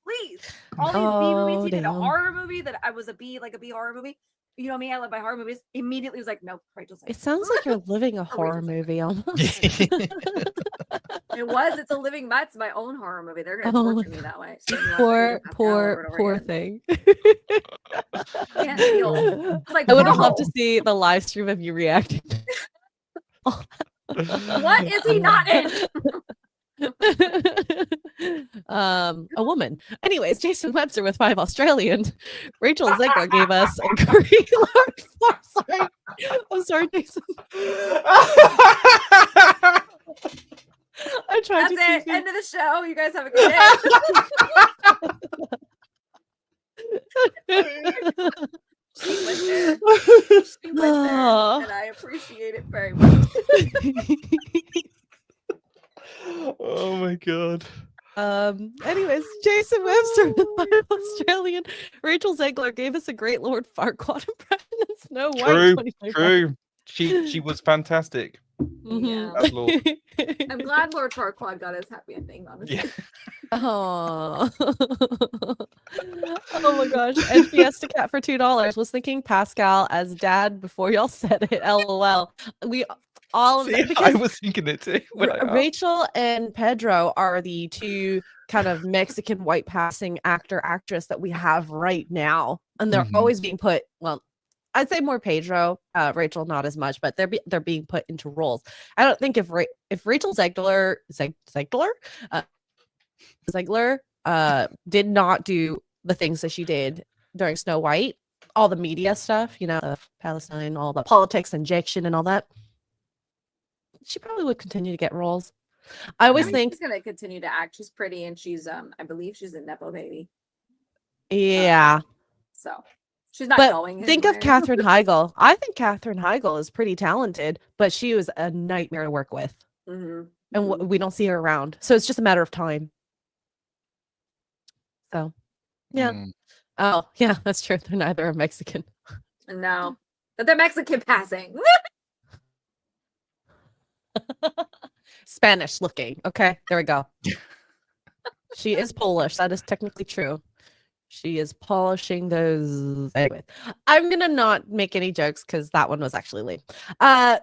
Please. All these B movies. He did a horror movie that I was a B horror movie. You know me, I love my horror movies. Immediately was like, nope, Rachel's
It sounds like you're living a horror movie almost.
It's a living that's my own horror movie. They're gonna torture me that way.
Poor thing.
Can't deal. It's like,
I would have
bro,
loved to see the live stream of you reacting.
what is he not in?
A woman. Anyways, Jason Webster with 5 Australian. Rachel Zegler gave us a great sorry. I'm sorry, Jason. I tried
That's
to
it.
keep
End of the show. You guys have a good day. She went there. She went there, and I appreciate it very much.
Oh my God.
Anyways, Jason Webster with 5 Australian. Rachel Zegler gave us a great Lord Farquaad impression in Snow White.
True. She was fantastic.
Yeah.
As Lord.
I'm glad Lord Farquaad got his happy ending, honestly.
Yeah.
Oh. Oh my gosh. And Fiesta Cat for $2 was thinking Pascal as dad before y'all said it. LOL. We all of
See,
that
I was thinking it too. when I asked.
Rachel and Pedro are the two kind of Mexican white passing actress that we have right now, and they're always being put. Well, I'd say more Pedro, Rachel not as much, but they're being put into roles. I don't think if Rachel Zegler did not do the things that she did during Snow White, all the media stuff, of Palestine, all the politics, injection, and all that, she probably would continue to get roles. I always think
she's gonna continue to act. She's pretty, and she's I believe she's a nepo baby.
yeah.
So she's not
But
going.
think of
anywhere.
Katherine Heigl. I think Katherine Heigl is pretty talented, but she was a nightmare to work with,
Mhm.
and we don't see her around. So it's just a matter of time. So, yeah. Oh, yeah, that's true. They're neither are Mexican.
No, but they're Mexican passing.
Spanish looking. Okay, there we go. She is Polish. That is technically true. She is polishing those. Anyway, I'm gonna not make any jokes because that one was actually lame.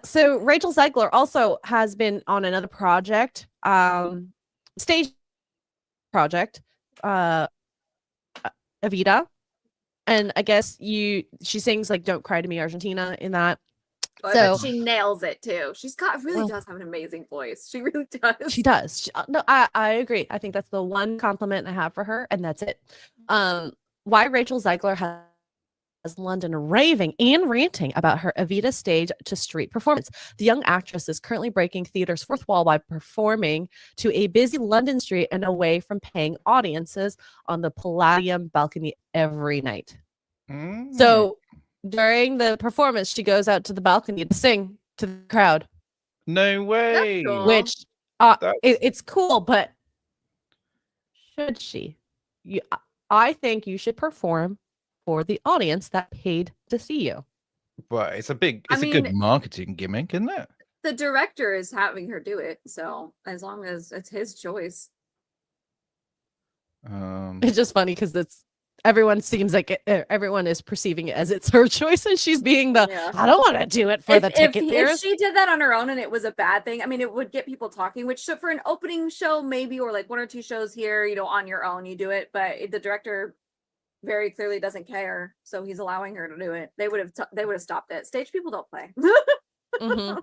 So Rachel Zegler also has been on another project, stage project, Evita, and I guess she sings like "Don't Cry to Me, Argentina" in that.
Oh, I
So-
bet she nails it too. Really
Well-
does have an amazing voice. She really does.
She does. No, I agree. I think that's the one compliment I have for her, and that's it. Why Rachel Zegler has London raving and ranting about her Evita stage to street performance. The young actress is currently breaking theater's fourth wall by performing to a busy London street and away from paying audiences on the Palladium balcony every night. So during the performance, she goes out to the balcony to sing to the crowd.
No way.
cool.
Which
That's-
it's cool, but should she? I think you should perform for the audience that paid to see you.
But it's a good
mean-
marketing gimmick, isn't it?
The director is having her do it, so as long as it's his choice.
It's just funny because everyone seems like everyone is perceiving it as it's her choice, and she's being the
Yeah.
I don't want to do it for the ticket.
If she did that on her own and it was a bad thing, I mean, it would get people talking. Which for an opening show, maybe, or like one or two shows here, on your own, you do it. But the director very clearly doesn't care, so he's allowing her to do it. They would have stopped it. Stage people don't play.
Mhm.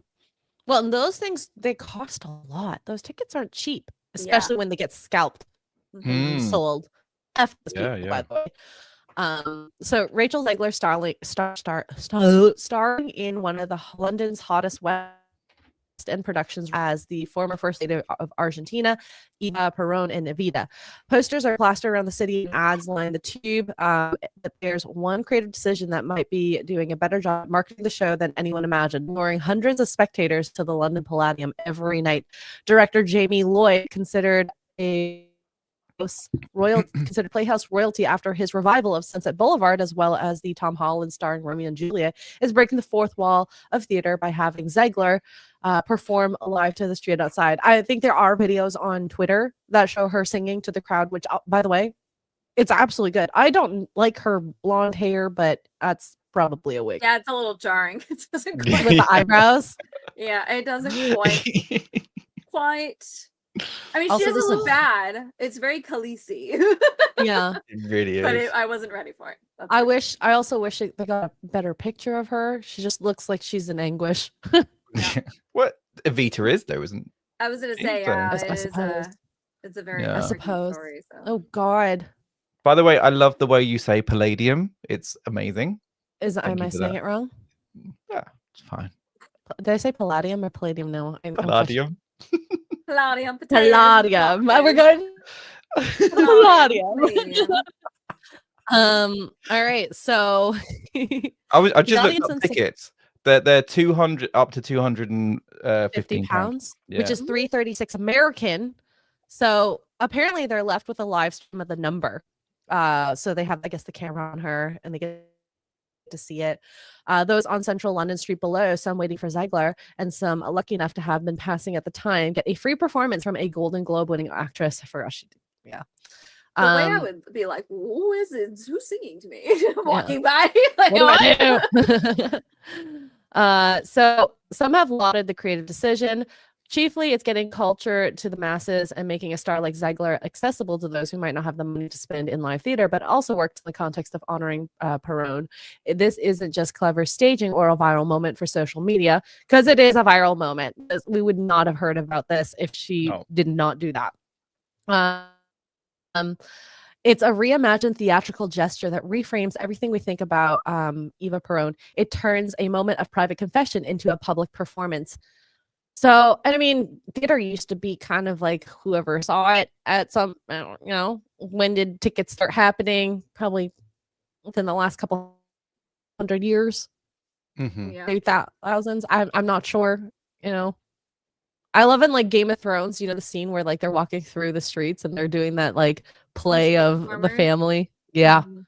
Well, and those things they cost a lot. Those tickets aren't cheap, especially when they get scalped and
Hmm.
sold. F those
Yeah,
people,
yeah.
by the way. So Rachel Zegler starring in one of the London's hottest West End productions as the former First Lady of Argentina, Eva Perón and Evita. Posters are plastered around the city and ads line the tube. But there's one creative decision that might be doing a better job marketing the show than anyone imagined, luring hundreds of spectators to the London Palladium every night. Director Jamie Lloyd considered Playhouse royalty after his revival of Sunset Boulevard, as well as the Tom Holland starring Romeo and Juliet, is breaking the fourth wall of theater by having Zegler perform live to the street outside. I think there are videos on Twitter that show her singing to the crowd, which, by the way, it's absolutely good. I don't like her blonde hair, but that's probably a wig.
Yeah, it's a little jarring. It doesn't
With
quite.
the eyebrows.
Yeah, it doesn't quite. I mean,
Also,
she
this
doesn't look
is-
bad. It's very Khaleesi,
Yeah.
It really is.
but I wasn't ready for it. That's
I
it.
also wish they got a better picture of her. She just looks like she's in anguish.
What Evita is though, isn't?
I was gonna say,
so.
yeah,
I
it is
suppose.
it's a very
Yeah. I
American
suppose.
story. So.
Oh God.
By the way, I love the way you say Palladium. It's amazing.
Am
Thank
I
you for
saying
that.
it wrong?
Yeah, it's fine.
Did I say palladium or palladium now? I'm
Palladium.
Palladium.
Palladium. We're going Palladium.
Palladium.
All right. So
I just looked
audience
up
in Sing-
tickets. They're 200 up to 215
50 pounds, which
Yeah.
is 336 American. So apparently they're left with a live stream of the number. So they have, I guess, the camera on her and they get to see it. Those on Central London Street below, some waiting for Zegler and some lucky enough to have been passing at the time, get a free performance from a Golden Globe winning actress. I forgot she did. Yeah.
The way I would be like, who is it? Who's singing to me? Walking by. Like,
What do I do? So some have lauded the creative decision. Chiefly, it's getting culture to the masses and making a star like Zegler accessible to those who might not have the money to spend in live theater, but also works in the context of honoring Perón. This isn't just clever staging or a viral moment for social media, because it is a viral moment. We would not have heard about this if she did not do that. It's a reimagined theatrical gesture that reframes everything we think about Eva Perón. It turns a moment of private confession into a public performance. So, and I mean, theater used to be kind of like whoever saw it at some, I don't, when did tickets start happening? Probably within the last couple hundred years,
yeah.
maybe thousands. I'm not sure, I love in like Game of Thrones, the scene where like they're walking through the streets and they're doing that like play of the
performers?
family. Yeah.
Mhm.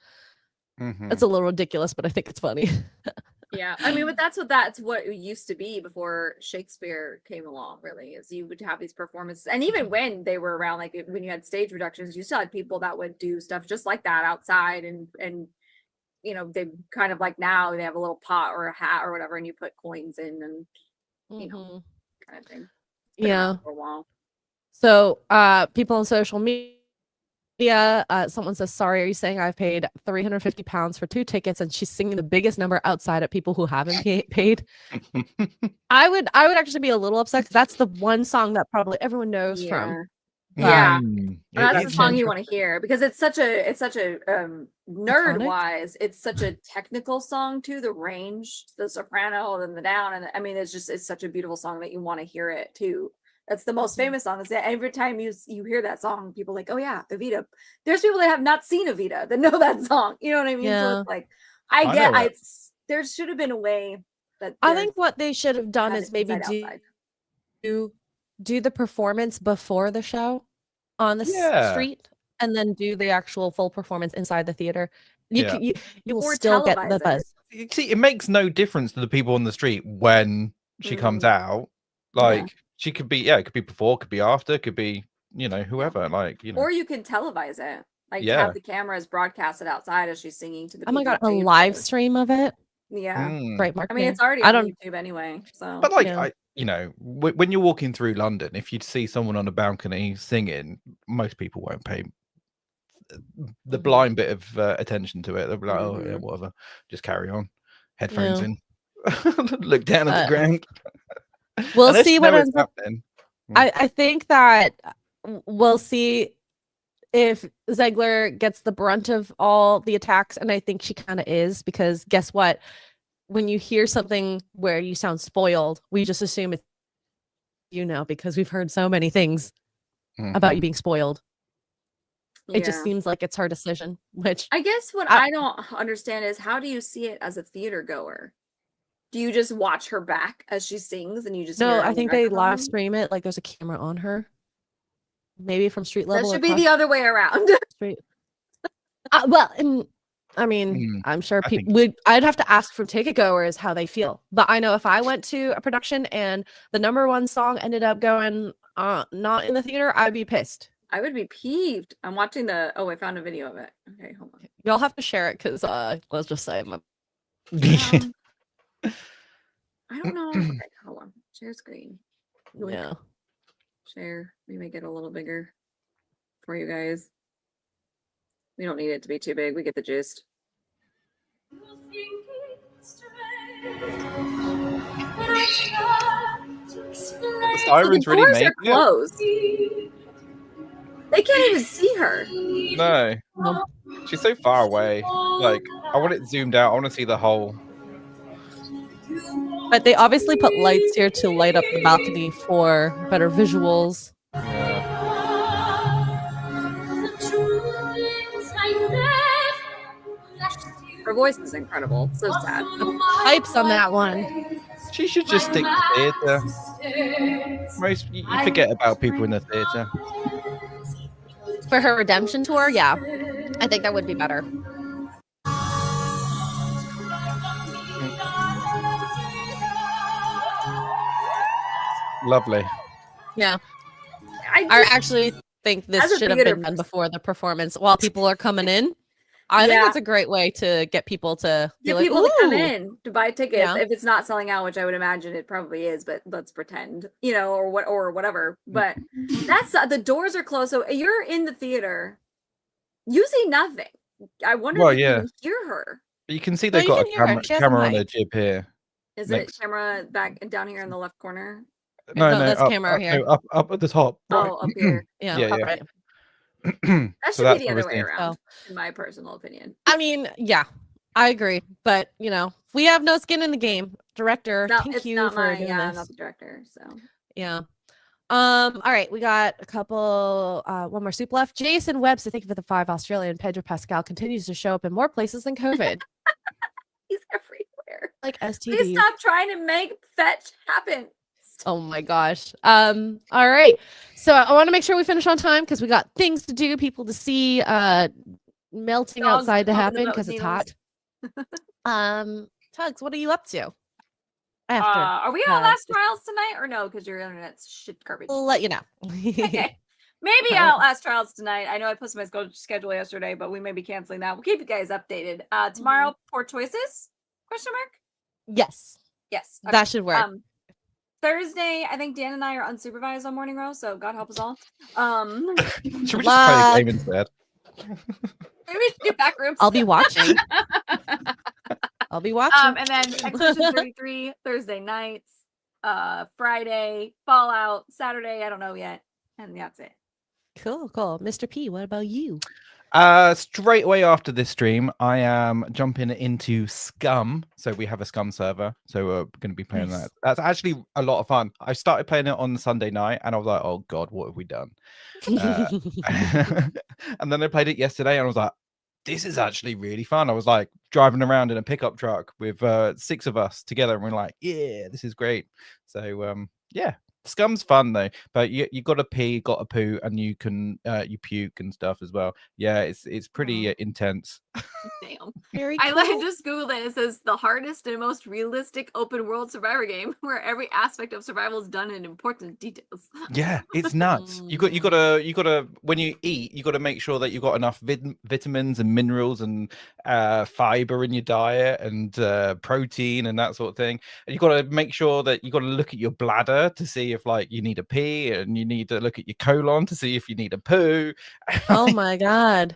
Mhm.
It's a little ridiculous, but I think it's funny.
Yeah, I mean, but that's what it used to be before Shakespeare came along. Really, is you would have these performances, and even when they were around, like when you had stage productions, you still had people that would do stuff just like that outside, and they kind of like now they have a little pot or a hat or whatever, and you put coins in, and
Mhm.
kind of thing. It's been
Yeah.
around for a while.
So, people on social media, someone says, "Sorry, are you saying I've paid £350 for 2 tickets?" And she's singing the biggest number outside at people who haven't paid. I would actually be a little upset because that's the one song that probably everyone knows from.
Yeah.
Mm.
That's the
It's
song you
interesting.
want to hear because it's such a nerd wise, it's such a technical song too. The range, the soprano, and the down, and I mean, it's such a beautiful song that you want to hear it too. That's the most famous song. Is that every time you hear that song, people are like, oh yeah, Evita. There's people that have not seen Evita that know that song. You know what I mean? So
Yeah.
it's like,
know it.
there should have been a way that
I think what they should have done
have
is
it
maybe
inside, outside.
do the performance before the show on the
Yeah.
street, and then do the actual full performance inside the theater.
Yeah.
You will
Or
still get
televise
the
it.
buzz.
You see, it makes no difference to the people on the street when she comes out. Like she could be, it could be before, could be after, could be, whoever. Like,
Or you can televise it, like
Yeah.
have the cameras broadcast it outside as she's singing to the
Oh my
people
god, a
paying for
live
this.
stream of it.
Yeah.
Mm.
Great
I
marketing.
mean, it's already
I
on
don't.
YouTube anyway. So,
But like,
Yeah.
when you're walking through London, if you see someone on a balcony singing, most people won't pay the blind bit of attention to it. They'll be like, oh yeah, whatever, just carry on, headphones in, look down at the ground.
We'll
Unless
see
you
what
know it's
ends up.
happening.
I think that we'll see if Zegler gets the brunt of all the attacks, and I think she kind of is, because guess what? When you hear something where you sound spoiled, we just assume it's because we've heard so many things about you being spoiled. It just seems like it's her decision, which
I guess what I don't understand is, how do you see it as a theater goer? Do you just watch her back as she sings and you just hear
no,
it on
I
the
think they live
microphone?
stream it, like there's a camera on her, maybe from street level.
That should be the other way around.
Street. Well, and I mean, I'm sure
I
people would. I'd have to ask from ticket goers how they feel, but I know if I went to a production and the #1 song ended up going not in the theater, I'd be pissed.
I would be peeved. I'm watching I found a video of it. Okay, hold on.
Y'all have to share it because let's just say
I don't know. Okay, hold on. Share screen. Yoink.
yeah.
Share. Let me make it a little bigger for you guys. We don't need it to be too big. We get the gist.
The sirens really
doors
make
are closed. They can't even see her.
No, she's so far away. Like, I want it zoomed out. I want to see the whole.
But they obviously put lights here to light up the balcony for better visuals.
Her voice is incredible. So sad.
The pipes on that one.
She should just stick to theatre. You forget about people in the theatre.
For her redemption tour, yeah. I think that would be better.
Lovely.
Yeah.
I
actually think this should have been done before the performance while people are coming in. I think that's a great way to get people to
get people to come in to buy tickets if it's not selling out, which I would imagine it probably is, but let's pretend, or whatever. But that's the doors are closed, so you're in the theater, you see nothing. I wonder if you can hear her.
You can see they've got a camera on their jib here.
Is it camera back down here in the left corner?
No,
that's
up,
camera here.
No, up at the top. Right.
Oh, up here.
Yeah.
Right. That should be the other way around, in my personal opinion.
I mean, yeah, I agree. But we have no skin in the game. Director, thank you for doing this.
I'm not the director, so
yeah. All right, we got a couple. One more soup left. Jason Webster, thank you for the 5 Australian. Pedro Pascal continues to show up in more places than COVID.
He's everywhere.
Like STDs.
Please stop trying to make fetch happen.
Oh my gosh. All right. So I want to make sure we finish on time because we got things to do, people to see, melting outside to happen because it's hot. Tuggs, what are you up to? After
Are we on last trials tonight or no? Because your internet's shit garbage.
we'll let you know.
Okay. Maybe I'll last trials tonight. I know I posted my schedule yesterday, but we may be canceling that. We'll keep you guys updated. Tomorrow, Poor Choices? Question mark?
Yes,
Yes. Okay.
that should work.
Thursday, I think Dan and I are unsupervised on Morning Row, so God help us all.
Should we just play the game instead?
Maybe we should do back rooms.
I'll be watching. I'll be watching.
And then Expedition 33 Thursday nights, Friday Fallout, Saturday I don't know yet, and that's it.
Cool. Mr. P, what about you?
Straight away after this stream, I am jumping into Scum. So we have a Scum server. So we're going to be playing that. That's actually a lot of fun. I started playing it on Sunday night and I was like, oh God, what have we done? And then I played it yesterday and I was like, this is actually really fun. I was like driving around in a pickup truck with 6 of us together and we're like, yeah, this is great. So yeah. Scum's fun though, but you got to pee, got to poo, and you can you puke and stuff as well. Yeah, it's pretty intense.
Damn.
Very
I
cool.
just googled it. It says the hardest and most realistic open world survivor game where every aspect of survival is done in important details.
Yeah, it's nuts. You gotta when you eat, you gotta make sure that you got enough vitamins and minerals and fiber in your diet and protein and that sort of thing. And you gotta make sure that you gotta look at your bladder to see if like you need a pee, and you need to look at your colon to see if you need a poo.
Oh my God.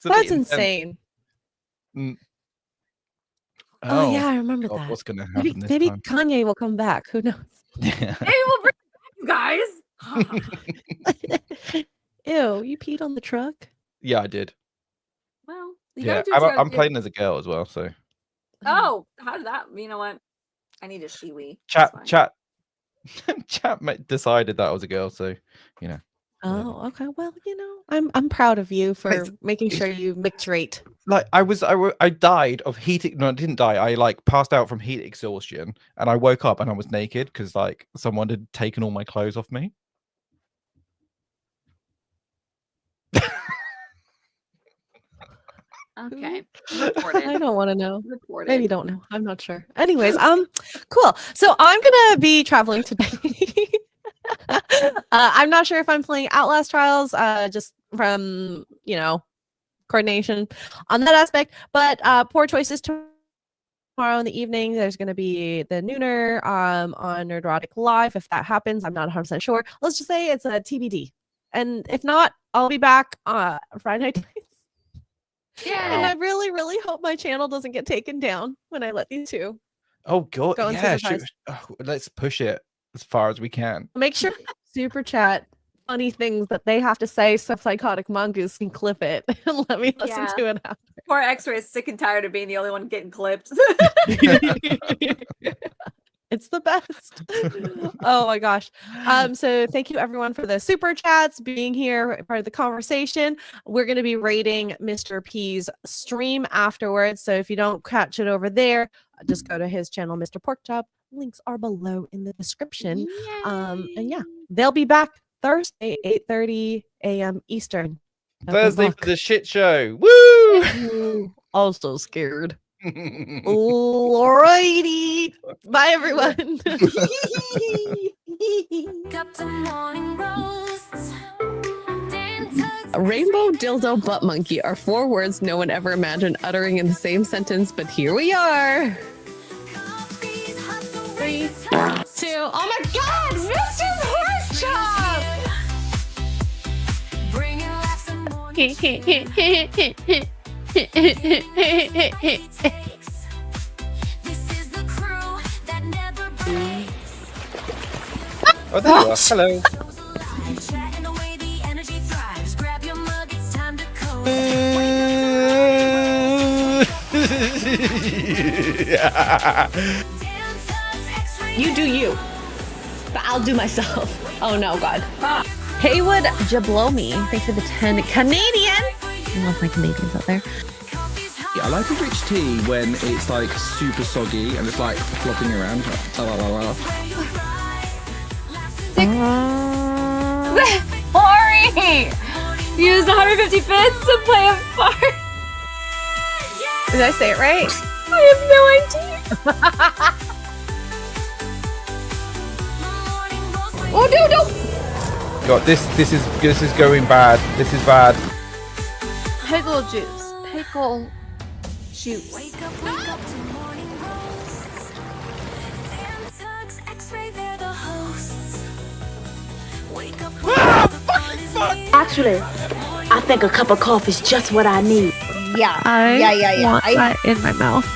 That's insane. Oh yeah, I remember
God,
that.
what's gonna happen this
Maybe
time?
Kanye will come back. Who knows?
Yeah.
Maybe we'll bring you guys.
Ew, you peed on the truck?
Yeah, I did.
Well, you
Yeah,
gotta do what you gotta
I'm
do.
playing as a girl as well. So
Oh, how did that? You know what? I need a shiwi.
chat decided that I was a girl. So you know.
Oh, okay. Well, I'm proud of you for
It's-
making sure you micturate.
Like I died of heat. No, I didn't die. I like passed out from heat exhaustion, and I woke up and I was naked because like someone had taken all my clothes off me.
Okay.
I don't want to know.
Reported.
Maybe you don't know. I'm not sure. Anyways, cool. So I'm gonna be traveling today. I'm not sure if I'm playing Outlast Trials, just from coordination on that aspect. But Poor Choices tomorrow in the evening. There's gonna be the Nooner on Nerdrotic Live. If that happens, I'm not 100% sure. Let's just say it's a TBD. And if not, I'll be back Friday night. And I really, really hope my channel doesn't get taken down when I let these two.
Oh God,
Go and
yeah.
supervise.
Let's push it as far as we can.
Make sure super chat funny things that they have to say so Psychotic Mongoose can clip it and let me listen
Yeah.
to it after.
Poor Xray is sick and tired of being the only one getting clipped.
It's the best. Oh my gosh. So thank you everyone for the super chats, being here, part of the conversation. We're going to be rating Mr. P's stream afterwards. So if you don't catch it over there, just go to his channel, Mr. Porkchop. Links are below in the description. And yeah, they'll be back Thursday, 8:30 a.m. Eastern.
Thursday for the shit show. Woo!
Also scared. Alrighty. Bye, everyone.
A rainbow, dildo, butt monkey are 4 words no one ever imagined uttering in the same sentence, but here we are. 3, 2, oh my God, Mr.
Oh, there you are. Hello.
You do you, but I'll do myself. Oh no, God. Haywood Jablomi, thanks for the 10 Canadian. I love my Canadians out there.
Yeah, I like a rich tea when it's like super soggy and it's like flopping around.
Ori! Use 150 bits to play a part.
Did I say it right?
I have no idea. Oh no!
God, this is going bad. This is bad.
Pickle juice. Pickle juice.
Wake up to morning roasts. Dan Tuggs, Xray, they're the hosts. Wake up, the fun is here.
Actually, I think a cup of coffee is just what I need.
Yeah.
I
Yeah.
want that in my mouth.